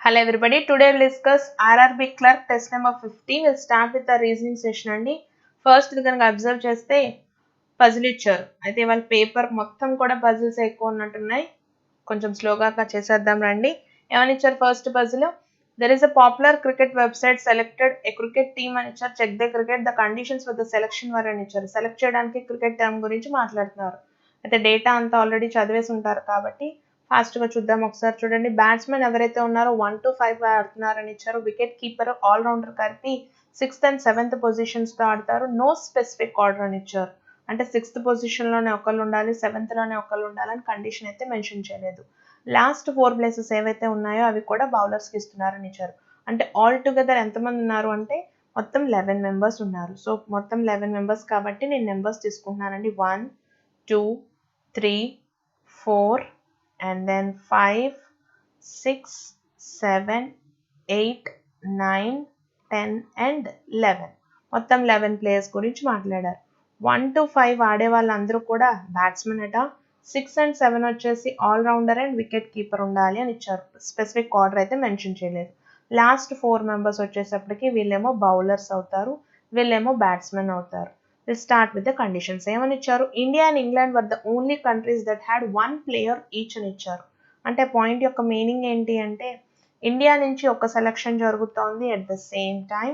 Hello everybody, today we'll discuss RRB clerk test number 50. We'll start with the reasoning session అండి. First కనుక observe చేస్తే puzzle ఇచ్చారు. అయితే వాళ్ళ పేపర్ మొత్తం కూడా పజిల్స్ ఎక్కువ ఉన్నట్టున్నాయి. కొంచెం స్లోగా చేసేద్దాం రండి. ఏమని ఇచ్చారు first puzzle? There is a popular cricket website selected a cricket team అని ఇచ్చారు. Check the cricket, the conditions for the selection were అని ఇచ్చారు. సెలెక్ట్ చేయడానికి క్రికెట్ టర్మ్ గురించి మాట్లాడుతున్నారు. అయితే డేటా అంతా ఆల్రెడీ చదివేసి ఉంటారు కాబట్టి ఫాస్ట్గా చూద్దాం. ఒకసారి చూడండి, బ్యాట్స్మెన్ ఎవరైతే ఉన్నారో 1 to 5 ఆడుతున్నారని ఇచ్చారు. వికెట్ కీపర్ ఆల్రౌండర్ కలిపి 6th and 7th పొజిషన్స్తో ఆడతారు. నో స్పెసిఫిక్ ఆర్డర్ అని ఇచ్చారు. అంటే 6th పొజిషన్లోనే ఒకళ్ళు ఉండాలి, 7thలోనే ఒకళ్ళు ఉండాలని కండిషన్ అయితే మెన్షన్ చేయలేదు. లాస్ట్ 4 ప్లేసెస్ ఏవైతే ఉన్నాయో అవి కూడా బౌలర్స్కి ఇస్తున్నారని ఇచ్చారు. అంటే ఆల్ టుగెదర్ ఎంతమంది ఉన్నారు అంటే మొత్తం 11 మెంబర్స్ ఉన్నారు. సో మొత్తం 11 మెంబర్స్ కాబట్టి నేను నెంబర్స్ తీసుకుంటున్నానండి. 1 2 3 4 and then 5 6 7 8 9 10 and 11 మొత్తం 11 ప్లేయర్స్ గురించి మాట్లాడారు. 1 to 5 ఆడే వాళ్ళందరూ కూడా బ్యాట్స్మెన్ అట. 6 and 7 వచ్చేసి ఆల్రౌండర్ అండ్ వికెట్ కీపర్ ఉండాలి అని ఇచ్చారు. స్పెసిఫిక్ ఆర్డర్ అయితే మెన్షన్ చేయలేదు. లాస్ట్ 4 మెంబర్స్ వచ్చేసప్పటికి వీళ్ళేమో బౌలర్స్ అవుతారు, వీళ్ళేమో బ్యాట్స్మెన్ అవుతారు. We'll start with the conditions. ఏమని ఇచ్చారు? India and England were the only countries that had 1 player each అని ఇచ్చారు. అంటే పాయింట్ యొక్క మీనింగ్ ఏంటి అంటే ఇండియా నుంచి ఒక సెలక్షన్ జరుగుతోంది, at the same time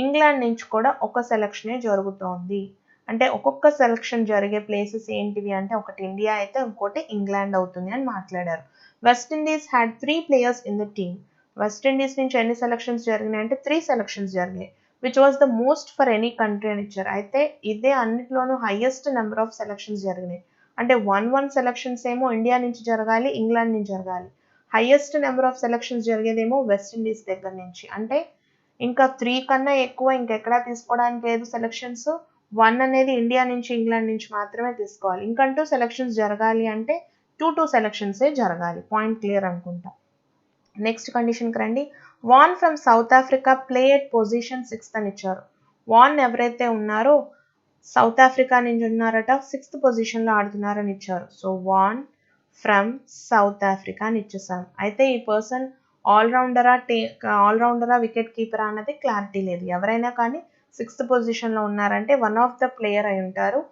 England నుంచి కూడా ఒక సెలక్షనే జరుగుతోంది. అంటే ఒక్కొక్క సెలక్షన్ జరిగే ప్లేసెస్ ఏంటివి అంటే ఒకటి ఇండియా అయితే ఇంకోటి ఇంగ్లాండ్ అవుతుంది అని మాట్లాడారు. West Indies had 3 players in the team. West Indies నుంచి ఎన్ని సెలక్షన్స్ జరిగినాయి అంటే 3 సెలక్షన్స్ జరిగాయి. Which was the most for any country అని ఇచ్చారు. అయితే ఇదే అన్నిట్లోనూ హైయెస్ట్ నెంబర్ ఆఫ్ సెలక్షన్స్ జరిగినాయి. అంటే 1 సెలక్షన్స్ ఏమో ఇండియా నుంచి జరగాలి, ఇంగ్లాండ్ నుంచి జరగాలి. హైయెస్ట్ నెంబర్ ఆఫ్ సెలక్షన్స్ జరిగేదేమో వెస్టిండీస్ దగ్గర నుంచి. అంటే ఇంకా 3 కన్నా ఎక్కువ ఇంకెక్కడా తీసుకోవడానికి లేదు సెలక్షన్స్. 1 అనేది ఇండియా నుంచి ఇంగ్లాండ్ నుంచి మాత్రమే తీసుకోవాలి. ఇంకంటూ సెలక్షన్స్ జరగాలి అంటే 2 సెలక్షన్సే జరగాలి. పాయింట్ క్లియర్ అనుకుంటా. నెక్స్ట్ కండిషన్కి రండి. One from South Africa play at position 6th అని ఇచ్చారు. వాన్ ఎవరైతే ఉన్నారో సౌత్ ఆఫ్రికా నుంచి ఉన్నారట, 6th పొజిషన్లో ఆడుతున్నారని ఇచ్చారు. So one from South Africa అని ఇచ్చేసాం. అయితే ఈ పర్సన్ ఆల్రౌండరా వికెట్ కీపరా అన్నది క్లారిటీ లేదు. ఎవరైనా కానీ 6th పొజిషన్లో ఉన్నారంటే వన్ ఆఫ్ ద ప్లేయర్ అయి ఉంటారు.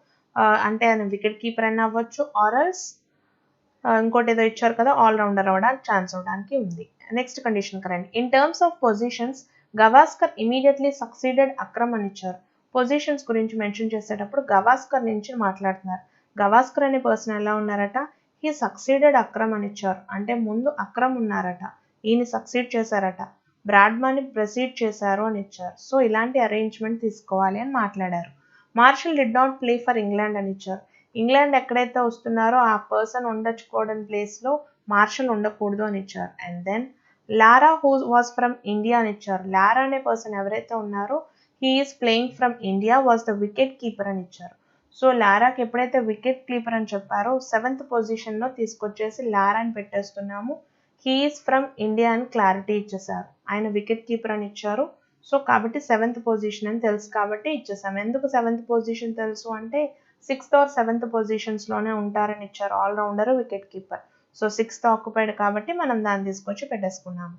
అంటే ఆయన వికెట్ కీపర్ అయినా అవ్వచ్చు, ఆర్ఎల్స్ ఇంకోటి ఏదో ఇచ్చారు కదా ఆల్రౌండర్ అవ్వడానికి ఛాన్స్ అవడానికి ఉంది. నెక్స్ట్ కండిషన్ కరండి. In terms of positions Gavaskar immediately succeeded Akram అని ఇచ్చారు. పొజిషన్స్ గురించి మెన్షన్ చేసేటప్పుడు గవాస్కర్ నుంచి మాట్లాడుతున్నారు. గవాస్కర్ అనే పర్సన్ ఎలా ఉన్నారట? హీ సక్సీడెడ్ అక్రమ్ అని ఇచ్చారు. అంటే ముందు అక్రమ్ ఉన్నారట, ఈయన సక్సీడ్ చేశారట, బ్రాడ్మాన్ని ప్రొసీడ్ చేశారు అని ఇచ్చారు. సో ఇలాంటి అరేంజ్మెంట్ తీసుకోవాలి అని మాట్లాడారు. Marshall did not play for England అని ఇచ్చారు. ఇంగ్లాండ్ ఎక్కడైతే వస్తున్నారో ఆ పర్సన్ ఉండకపోవడం ప్లేస్లో మార్షల్ ఉండకూడదు అని ఇచ్చారు. And then Lara who was from India అని ఇచ్చారు. లారా అనే పర్సన్ ఎవరైతే ఉన్నారో he is playing from India was the wicket keeper అని ఇచ్చారు. సో లారాకి ఎప్పుడైతే వికెట్ కీపర్ అని చెప్పారో 7th పొజిషన్లో తీసుకొచ్చేసి లారాని పెట్టేస్తున్నాము. హీ ఈస్ ఫ్రమ్ ఇండియా అని క్లారిటీ ఇచ్చేసారు. ఆయన వికెట్ కీపర్ అని ఇచ్చారు. సో కాబట్టి 7th పొజిషన్ అని తెలుసు కాబట్టి ఇచ్చేసాం. ఎందుకు 7th పొజిషన్ తెలుసు అంటే 6th or 7th పొజిషన్స్లోనే ఉంటారని ఇచ్చారు all-rounder wicket keeper. So 6th occupied కాబట్టి మనం దాన్ని తీసుకొచ్చి పెట్టేసుకున్నాము.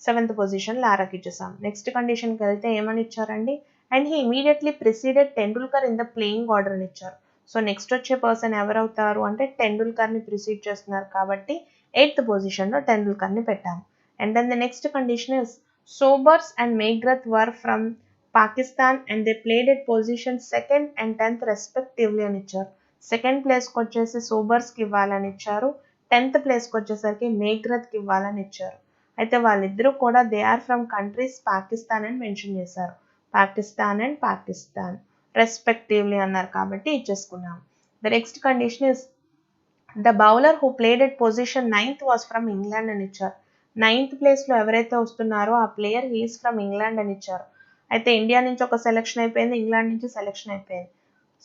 7th పొజిషన్ లారాకి ఇచ్చేసాం. నెక్స్ట్ కండిషన్కి వెళ్తే ఏమని ఇచ్చారండి? And he immediately preceded Tendulkar in the playing order అని ఇచ్చారు. సో నెక్స్ట్ వచ్చే పర్సన్ ఎవరవుతారు అంటే టెండూల్కర్ని ప్రిసీడ్ చేస్తున్నారు కాబట్టి 8th పొజిషన్లో టెండూల్కర్ని పెట్టాము. And then the next condition is Sobers and McGrath were from Pakistan and they played at position 2nd and 10th respectively అని ఇచ్చారు. 2nd ప్లేస్కి వచ్చేసి సోబర్స్కి ఇవ్వాలని ఇచ్చారు, 10th ప్లేస్కి వచ్చేసరికి మేగ్రత్కి ఇవ్వాలని ఇచ్చారు. అయితే వాళ్ళిద్దరూ కూడా they are from countries Pakistan అని మెన్షన్ చేశారు. పాకిస్తాన్ అండ్ పాకిస్తాన్ రెస్పెక్టివ్లీ అన్నారు కాబట్టి ఇచ్చేసుకున్నాం. The next condition is the bowler who played at position 9th was from England అని ఇచ్చారు. 9th ప్లేస్లో ఎవరైతే వస్తున్నారో ఆ ప్లేయర్ హీస్ ఫ్రమ్ ఇంగ్లాండ్ అని ఇచ్చారు. అయితే ఇండియా నుంచి ఒక సెలెక్షన్ అయిపోయింది, ఇంగ్లాండ్ నుంచి సెలెక్షన్ అయిపోయింది.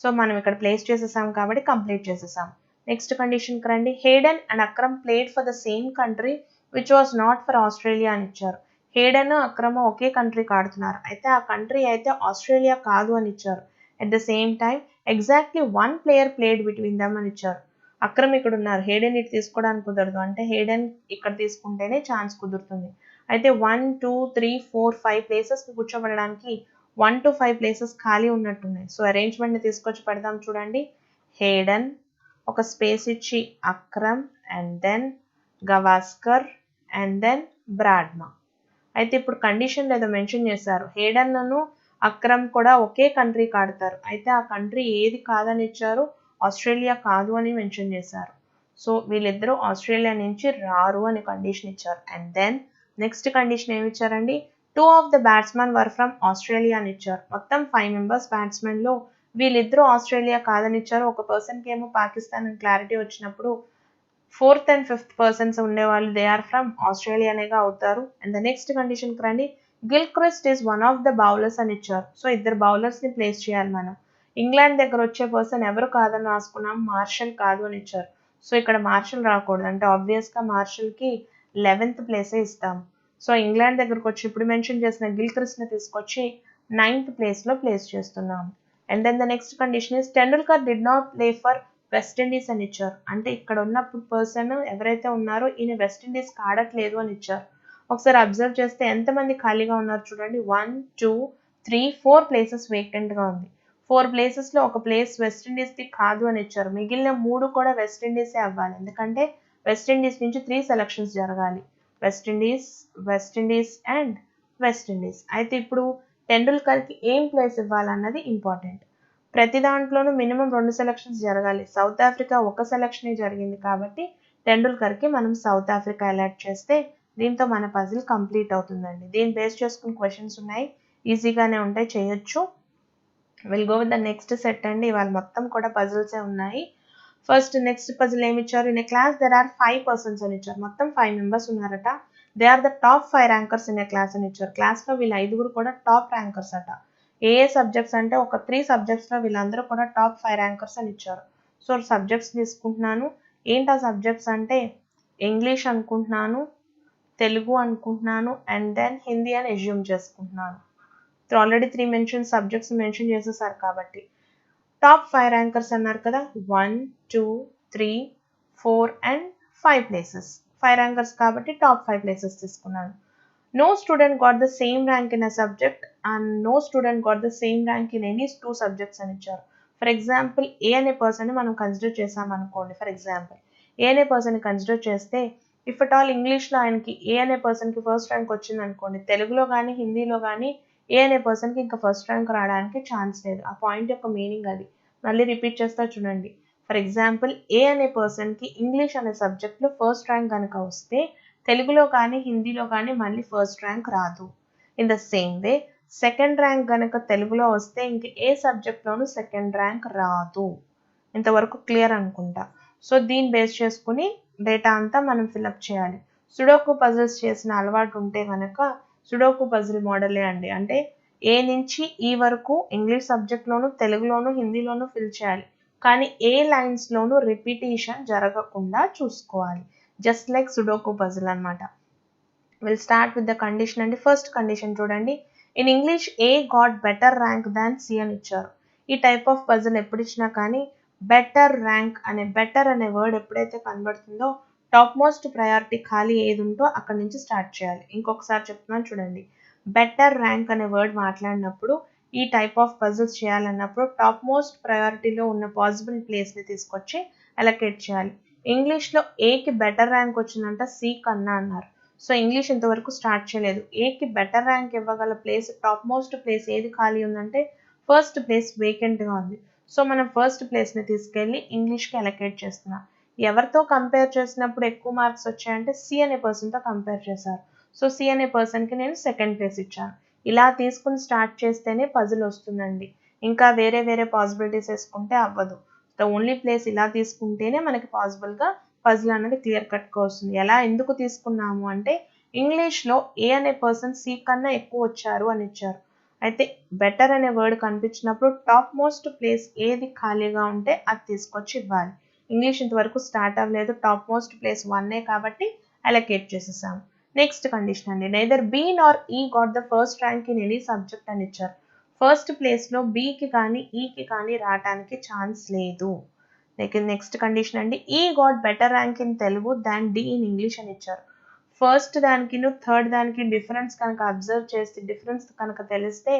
సో మనం ఇక్కడ ప్లేస్ చేసేసాం కాబట్టి కంప్లీట్ చేసేసాం. నెక్స్ట్ కండిషన్కి రండి. Hayden and Akram played for the same country which was not for Australia అని ఇచ్చారు. హేడెన్ అక్రమ్ ఒకే కంట్రీకి ఆడుతున్నారు, అయితే ఆ కంట్రీ అయితే ఆస్ట్రేలియా కాదు అని ఇచ్చారు. At the same time exactly 1 player played between dum అని ఇచ్చారు. అక్రమ్ ఇక్కడ ఉన్నారు, హేడెన్ ఇటు తీసుకోవడానికి కుదరదు, అంటే హేడెన్ ఇక్కడ తీసుకుంటేనే ఛాన్స్ కుదురుతుంది. అయితే 1 2 3 4 5 ప్లేసెస్ కూర్చోబెట్టడానికి 1 to 5 ప్లేసెస్ ఖాళీ ఉన్నట్టున్నాయి. సో అరేంజ్మెంట్ని తీసుకొచ్చి పెడదాం చూడండి. హేడన్, ఒక స్పేస్ ఇచ్చి Akram, and then Gavaskar, and then Bradman. అయితే ఇప్పుడు కండిషన్ ఏదో మెన్షన్ చేశారు. హేడన్ను అక్రమ్ కూడా ఒకే కంట్రీకి ఆడతారు. అయితే ఆ కంట్రీ ఏది కాదని ఇచ్చారు, ఆస్ట్రేలియా కాదు అని మెన్షన్ చేశారు. సో వీళ్ళిద్దరూ ఆస్ట్రేలియా నుంచి రారు అని కండిషన్ ఇచ్చారు. అండ్ దెన్ నెక్స్ట్ కండిషన్ ఏమి ఇచ్చారండి, 2 of the batsmen were from Australia అని ఇచ్చారు. మొత్తం 5 మెంబర్స్ బ్యాట్స్మెన్లో వీళ్ళిద్దరూ ఆస్ట్రేలియా కాదని ఇచ్చారు. ఒక పర్సన్కి ఏమో పాకిస్తాన్ అని క్లారిటీ వచ్చినప్పుడు 4th and 5th పర్సన్స్ ఉండేవాళ్ళు దే ఆర్ ఫ్రమ్ ఆస్ట్రేలియానేగా అవుతారు. అండ్ ద నెక్స్ట్ కండిషన్కి రండి, Gilchrist is one of the bowlers అని ఇచ్చారు. సో ఇద్దరు బౌలర్స్ని ప్లేస్ చేయాలి మనం. ఇంగ్లాండ్ దగ్గర వచ్చే పర్సన్ ఎవరు కాదని రాసుకున్నాం, మార్షల్ కాదు అని ఇచ్చారు. సో ఇక్కడ మార్షల్ రాకూడదు, అంటే ఆబ్వియస్గా మార్షల్కి 11th ప్లేసే ఇస్తాం. సో ఇంగ్లాండ్ దగ్గరకు వచ్చి ఇప్పుడు మెన్షన్ చేసిన గిల్క్రిస్ట్ని తీసుకొచ్చి 9th ప్లేస్లో ప్లేస్ చేస్తున్నాం. And then the next condition is Tendulkar did not play for West Indies అని ఇచ్చారు. అంటే ఇక్కడ ఉన్న పర్సన్ ఎవరైతే ఉన్నారో ఈయన వెస్ట్ ఇండీస్కి ఆడట్లేదు అని ఇచ్చారు. ఒకసారి అబ్జర్వ్ చేస్తే ఎంతమంది ఖాళీగా ఉన్నారు చూడండి, 1 2 3 4 ప్లేసెస్ వేకెంట్గా ఉంది. 4 ప్లేసెస్లో ఒక ప్లేస్ వెస్ట్ ఇండీస్ది కాదు అని ఇచ్చారు. మిగిలిన 3 కూడా వెస్ట్ ఇండీసే అవ్వాలి, ఎందుకంటే వెస్ట్ ఇండీస్ నుంచి 3 సెలక్షన్స్ జరగాలి. West Indies and west Indies. అయితే ఇప్పుడు టెండూల్కర్కి ఏం ప్లేస్ ఇవ్వాలన్నది ఇంపార్టెంట్. ప్రతి దాంట్లోనూ మినిమం 2 సెలక్షన్స్ జరగాలి. సౌత్ ఆఫ్రికా ఒక సెలక్షనే జరిగింది కాబట్టి టెండూల్కర్కి మనం సౌత్ ఆఫ్రికా అలాట్ చేస్తే దీంతో మన పజిల్ కంప్లీట్ అవుతుందండి. దీన్ని బేస్ చేసుకుని క్వశ్చన్స్ ఉన్నాయి, ఈజీగానే ఉంటాయి, చేయొచ్చు. Will go with the next set అండి. ఇవాళ మొత్తం కూడా పజిల్సే ఉన్నాయి. ఫస్ట్ నెక్స్ట్ పజిల్ ఏమి ఇచ్చారు, in a class there are 5 persons అని ఇచ్చారు. మొత్తం 5 మెంబర్స్ ఉన్నారట. They are the top 5 rankers in a class అని ఇచ్చారు. క్లాస్లో వీళ్ళ 5గురు కూడా టాప్ ర్యాంకర్స్ అట. ఏ సబ్జెక్ట్స్ అంటే ఒక 3 సబ్జెక్ట్స్లో వీళ్ళందరూ కూడా టాప్ 5 ర్యాంకర్స్ అని ఇచ్చారు. సో సబ్జెక్ట్స్ తీసుకుంటున్నాను. ఏంటి ఆ సబ్జెక్ట్స్ అంటే ఇంగ్లీష్ అనుకుంటున్నాను, తెలుగు అనుకుంటున్నాను, అండ్ దెన్ హిందీ అని అజ్యూమ్ చేసుకుంటున్నాను. ఆల్రెడీ 3 సబ్జెక్ట్స్ మెన్షన్ చేసేసారు కాబట్టి. టాప్ 5 ర్యాంకర్స్ అన్నారు కదా, 1 2 3 4 అండ్ 5 ప్లేసెస్. 5 ర్యాంకర్స్ కాబట్టి టాప్ 5 ప్లేసెస్ తీసుకున్నాను. No student got the same rank in a subject and no student got the same rank in any 2 subjects అని ఇచ్చారు. ఫర్ ఎగ్జాంపుల్ ఏ అనే పర్సన్ని మనం కన్సిడర్ చేసామనుకోండి. ఫర్ ఎగ్జాంపుల్ ఏ అనే పర్సన్ని కన్సిడర్ చేస్తే ఇఫ్ అట్ ఆల్ ఇంగ్లీష్లో ఆయనకి ఏ అనే పర్సన్కి ఫస్ట్ ర్యాంక్ వచ్చింది అనుకోండి, తెలుగులో కానీ హిందీలో కానీ ఏ అనే పర్సన్కి ఇంకా ఫస్ట్ ర్యాంక్ రావడానికి ఛాన్స్ లేదు. ఆ పాయింట్ యొక్క మీనింగ్ అది. మళ్ళీ రిపీట్ చేస్తా చూడండి. ఫర్ ఎగ్జాంపుల్ ఏ అనే పర్సన్కి ఇంగ్లీష్ అనే సబ్జెక్ట్లో ఫస్ట్ ర్యాంక్ కనుక వస్తే తెలుగులో కానీ హిందీలో కానీ మళ్ళీ ఫస్ట్ ర్యాంక్ రాదు. In the same way second rank కనుక తెలుగులో వస్తే ఇంక ఏ సబ్జెక్ట్లోనూ సెకండ్ ర్యాంక్ రాదు. ఇంతవరకు క్లియర్ అనుకుంటా. సో దీన్ని బేస్ చేసుకుని డేటా అంతా మనం ఫిలప్ చేయాలి. సుడోకు పజిల్స్ చేసిన అలవాటు ఉంటే కనుక సుడోకు పజిల్ మోడలే అండి. అంటే ఏ నుంచి ఈ వరకు ఇంగ్లీష్ సబ్జెక్ట్లోను తెలుగులోను హిందీలోను ఫిల్ చేయాలి, కానీ ఏ లైన్స్లోనూ రిపీటేషన్ జరగకుండా చూసుకోవాలి. జస్ట్ లైక్ సుడోకు పజిల్ అనమాట. Will start with the condition అండి. ఫస్ట్ కండిషన్ చూడండి, in English A got better rank than C అని ఇచ్చారు. ఈ టైప్ ఆఫ్ పజిల్ ఎప్పుడు ఇచ్చినా కానీ బెటర్ ర్యాంక్ అనే బెటర్ అనే వర్డ్ ఎప్పుడైతే కనబడుతుందో టాప్ మోస్ట్ ప్రయారిటీ ఖాళీ ఏది ఉందో అక్కడి నుంచి స్టార్ట్ చేయాలి. ఇంకొకసారి చెప్తున్నాను చూడండి, బెటర్ ర్యాంక్ అనే వర్డ్ మాట్లాడినప్పుడు ఈ టైప్ ఆఫ్ పజిల్స్ చేయాలన్నప్పుడు టాప్ మోస్ట్ ప్రయారిటీలో ఉన్న పాసిబుల్ ప్లేస్ని తీసుకొచ్చి అలొకేట్ చేయాలి. ఇంగ్లీష్లో ఏకి బెటర్ ర్యాంక్ వచ్చిందంట, సి కన్నా అన్నారు. సో ఇంగ్లీష్ ఇంతవరకు స్టార్ట్ చేయలేదు. ఏకి బెటర్ ర్యాంక్ ఇవ్వగల ప్లేస్ టాప్ మోస్ట్ ప్లేస్ ఏది ఖాళీ ఉందంటే ఫస్ట్ ప్లేస్ వేకెంట్గా ఉంది. సో మనం ఫస్ట్ ప్లేస్ని తీసుకెళ్ళి ఇంగ్లీష్కి అలొకేట్ చేస్తున్నాం. ఎవరితో కంపేర్ చేసినప్పుడు ఎక్కువ మార్క్స్ వచ్చాయంటే సి అనే పర్సన్తో కంపేర్ చేశారు. సో సి అనే పర్సన్కి నేను సెకండ్ ప్లేస్ ఇచ్చాను. ఇలా తీసుకుని స్టార్ట్ చేస్తేనే పజిల్ వస్తుందండి. ఇంకా వేరే వేరే పాసిబిలిటీస్ వేసుకుంటే అవ్వదు. ద ఓన్లీ ప్లేస్ ఇలా తీసుకుంటేనే మనకి పాసిబుల్గా పజిల్ అనేది క్లియర్ కట్గా వస్తుంది. ఎలా ఎందుకు తీసుకున్నాము అంటే ఇంగ్లీష్లో ఏ అనే పర్సన్ సి కన్నా ఎక్కువ వచ్చారు అని ఇచ్చారు. అయితే బెటర్ అనే వర్డ్ కనిపించినప్పుడు టాప్ మోస్ట్ ప్లేస్ ఏది ఖాళీగా ఉంటే అది తీసుకొచ్చి ఇవ్వాలి. ఇంగ్లీష్ ఇంతవరకు స్టార్ట్ అవ్వలేదు, టాప్ మోస్ట్ ప్లేస్ 1 కాబట్టి అలొకేట్ చేసేసాం. నెక్స్ట్ కండిషన్ అండి, నైదర్ బి నార్ ఈ got the first rank in any subject అని ఇచ్చారు. ఫస్ట్ ప్లేస్లో బికి కానీ ఈకి కానీ రావడానికి ఛాన్స్ లేదు. నెక్స్ట్ కండిషన్ అండి, E got better rank in Telugu than D in English అని ఇచ్చారు. ఫస్ట్ దానికి థర్డ్ దానికి డిఫరెన్స్ కనుక అబ్జర్వ్ చేస్తే డిఫరెన్స్ కనుక తెలిస్తే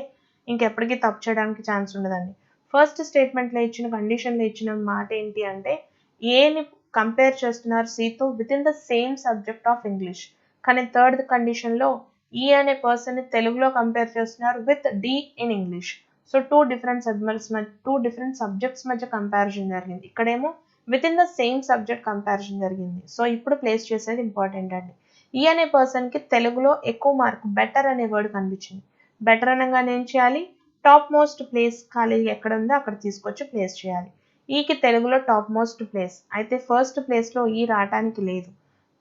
ఇంకెప్పటికీ తప్పు చేయడానికి ఛాన్స్ ఉండదండి. ఫస్ట్ స్టేట్మెంట్లో ఇచ్చిన కండిషన్లో ఇచ్చిన మాట ఏంటి అంటే ఏని కంపేర్ చేస్తున్నారు సితో with in the same subject of English. కానీ థర్డ్ కండిషన్లో ఈ అనే పర్సన్ని తెలుగులో కంపేర్ చేస్తున్నారు with D in English. So two different subjects మధ్య కంపారిజన్ జరిగింది. ఇక్కడేమో with in the same subject comparison జరిగింది. సో ఇప్పుడు ప్లేస్ చేసేది ఇంపార్టెంట్ అండి. ఈ అనే పర్సన్కి తెలుగులో ఎక్కువ మార్క్ బెటర్ అనే వర్డ్ కనిపించింది. బెటర్ అనగానే ఏం చేయాలి, టాప్ మోస్ట్ ప్లేస్ ఖాళీ ఎక్కడ ఉందో అక్కడ తీసుకొచ్చి ప్లేస్ చేయాలి. ఈకి తెలుగులో టాప్ మోస్ట్ ప్లేస్ అయితే ఫస్ట్ ప్లేస్లో ఈ రావటానికి లేదు.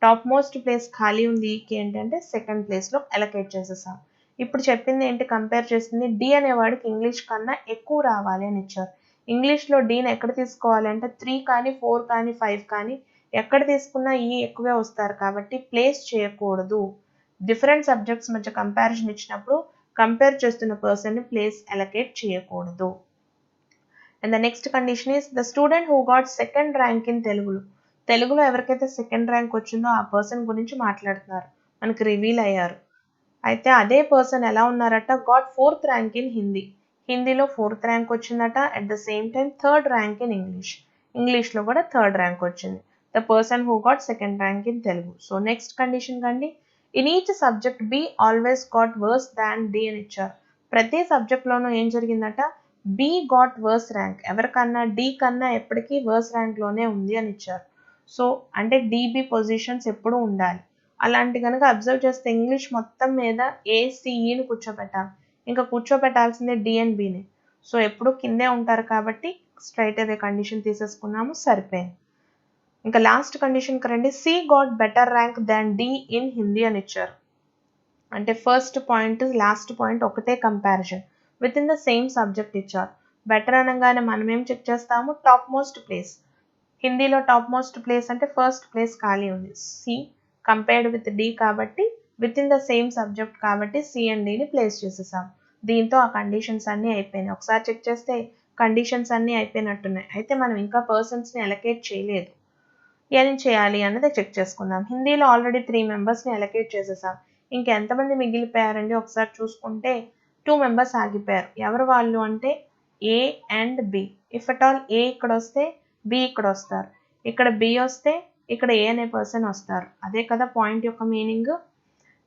టాప్ మోస్ట్ ప్లేస్ ఖాళీ ఉంది ఈకి ఏంటంటే సెకండ్ ప్లేస్లో అలొకేట్ చేసేసాం. ఇప్పుడు చెప్పింది ఏంటి, కంపేర్ చేసింది డి అనేవాడికి ఇంగ్లీష్ కన్నా ఎక్కువ రావాలి అని ఇచ్చారు. ఇంగ్లీష్లో డీని ఎక్కడ తీసుకోవాలి అంటే 3 కానీ 4 కానీ 5 కానీ ఎక్కడ తీసుకున్నా ఈ ఎక్కువే వస్తారు కాబట్టి ప్లేస్ చేయకూడదు. డిఫరెంట్ సబ్జెక్ట్స్ మధ్య కంపారిజన్ ఇచ్చినప్పుడు కంపేర్ చేస్తున్న పర్సన్ని ప్లేస్ అలొకేట్ చేయకూడదు. And the next condition is the student who got second rank in తెలుగులో ఎవరికైతే సెకండ్ ర్యాంక్ వచ్చిందో ఆ పర్సన్ గురించి మాట్లాడుతున్నారు, మనకి రివీల్ అయ్యారు. అయితే అదే పర్సన్ ఎలా ఉన్నారట, గాట్ 4th ర్యాంక్ ఇన్ హిందీలో 4th ర్యాంక్ వచ్చిందట. At the same time 3rd rank in ఇంగ్లీష్లో కూడా 3rd ర్యాంక్ వచ్చింది. The person who got second rank in Telugu. So next condition కండి, in each subject B always got worse than D అని ఇచ్చారు. ప్రతి సబ్జెక్ట్లోనూ ఏం జరిగిందట, బి గాట్ వర్స్ ర్యాంక్, ఎవరికన్నా డి కన్నా ఎప్పటికీ వర్స్ ర్యాంక్లోనే ఉంది అని ఇచ్చారు. సో అంటే డిబి పొజిషన్స్ ఎప్పుడూ ఉండాలి. అలాంటి కనుక అబ్జర్వ్ చేస్తే ఇంగ్లీష్ మొత్తం మీద ఏసీఈని కూర్చోబెట్టాలి, ఇంకా కూర్చోబెట్టాల్సిందే డిఎన్బిని. సో ఎప్పుడు కిందే ఉంటారు కాబట్టి స్ట్రైట్ అవే కండిషన్ తీసేసుకున్నాము, సరిపోయింది. ఇంకా లాస్ట్ కండిషన్కి రండి, C got better rank than D in Hindi అని ఇచ్చారు. అంటే ఫస్ట్ పాయింట్ లాస్ట్ పాయింట్ ఒకటే comparison with in the same subject ఇచ్చారు. బెటర్ అనగానే మనం ఏం చెక్ చేస్తాము, టాప్ మోస్ట్ ప్లేస్. హిందీలో టాప్ మోస్ట్ ప్లేస్ అంటే ఫస్ట్ ప్లేస్ ఖాళీ ఉంది, సి కంపేర్డ్ విత్ డి కాబట్టి with in the same subject కాబట్టి సి అండ్ డిని ప్లేస్ చేసేసాం. దీంతో ఆ కండిషన్స్ అన్నీ అయిపోయినాయి. ఒకసారి చెక్ చేస్తే కండిషన్స్ అన్నీ అయిపోయినట్టున్నాయి. అయితే మనం ఇంకా పర్సన్స్ని అలొకేట్ చేయలేదు, ఏం చేయాలి అన్నది చెక్ చేసుకుందాం. హిందీలో ఆల్రెడీ 3 మెంబర్స్ని అలొకేట్ చేసేసాం. ఇంకెంతమంది మిగిలిపోయారండి ఒకసారి చూసుకుంటే 2 మెంబర్స్ ఆగిపోయారు. ఎవరు వాళ్ళు అంటే A and B. If at all A ఇక్కడ వస్తే బి ఇక్కడ వస్తారు, ఇక్కడ బి వస్తే ఇక్కడ ఏ అనే పర్సన్ వస్తారు. అదే కదా పాయింట్ యొక్క మీనింగ్.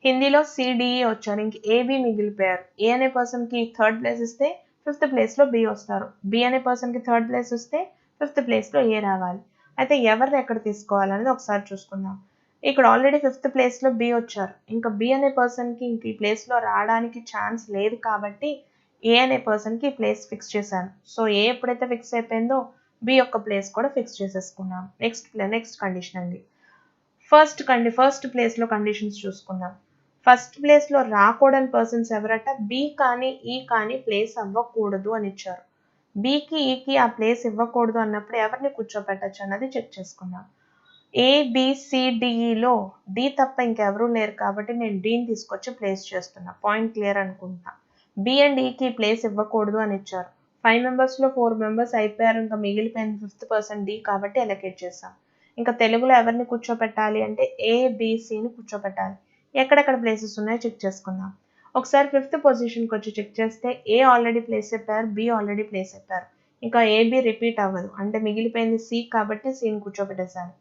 హిందీలో సిడిఈ వచ్చారు, ఇంక ఏబి మిగిలిపోయారు. ఏ అనే పర్సన్కి 3rd ప్లేస్ ఇస్తే 5th ప్లేస్లో బి వస్తారు, బి అనే పర్సన్కి 3rd ప్లేస్ ఇస్తే 5th ప్లేస్లో ఏ రావాలి. అయితే ఎవరిని ఎక్కడ తీసుకోవాలనేది ఒకసారి చూసుకుందాం. ఇక్కడ ఆల్రెడీ 5th ప్లేస్లో బి వచ్చారు, ఇంకా బి అనే పర్సన్కి ఇంక ఈ ప్లేస్లో రావడానికి ఛాన్స్ లేదు కాబట్టి ఏ అనే పర్సన్కి ఈ ప్లేస్ ఫిక్స్ చేశాను. సో ఏ ఎప్పుడైతే ఫిక్స్ అయిపోయిందో బి యొక్క ప్లేస్ కూడా ఫిక్స్ చేసేసుకున్నాం. నెక్స్ట్ కండిషన్ అండి, ఫస్ట్ ప్లేస్లో కండిషన్స్ చూసుకుందాం. ఫస్ట్ ప్లేస్లో రాకూడని పర్సన్స్ ఎవరట, బి కానీ ఈ కానీ ప్లేస్ అవ్వకూడదు అని ఇచ్చారు. బికి ఈకి ఆ ప్లేస్ ఇవ్వకూడదు అన్నప్పుడు ఎవరిని కూర్చోపెట్టచ్చు అన్నది చెక్ చేసుకుందాం. ఏబిసిడిఈలో డి తప్ప ఇంకెవరూ లేరు కాబట్టి నేను డీని తీసుకొచ్చి ప్లేస్ చేస్తున్నా. పాయింట్ క్లియర్ అనుకుంటున్నా. బి అండ్ ఈకి ప్లేస్ ఇవ్వకూడదు అని ఇచ్చారు. 5 మెంబర్స్లో 4 మెంబర్స్ అయిపోయారు, ఇంకా మిగిలిపోయింది 5th పర్సన్ డి కాబట్టి అలొకేట్ చేసాం. ఇంకా తెలుగులో ఎవరిని కూర్చోపెట్టాలి అంటే ఏబిసిని కూర్చోపెట్టాలి. ఎక్కడెక్కడ ప్లేసెస్ ఉన్నాయో చెక్ చేసుకుందాం. ఒకసారి 5th పొజిషన్కి వచ్చి చెక్ చేస్తే ఏ ఆల్రెడీ ప్లేస్ అయిపోయారు, బి ఆల్రెడీ ప్లేస్ అయిపోయారు, ఇంకా ఏబి రిపీట్ అవ్వదు అంటే మిగిలిపోయింది సి కాబట్టి సిని కూర్చోపెట్టేశాను.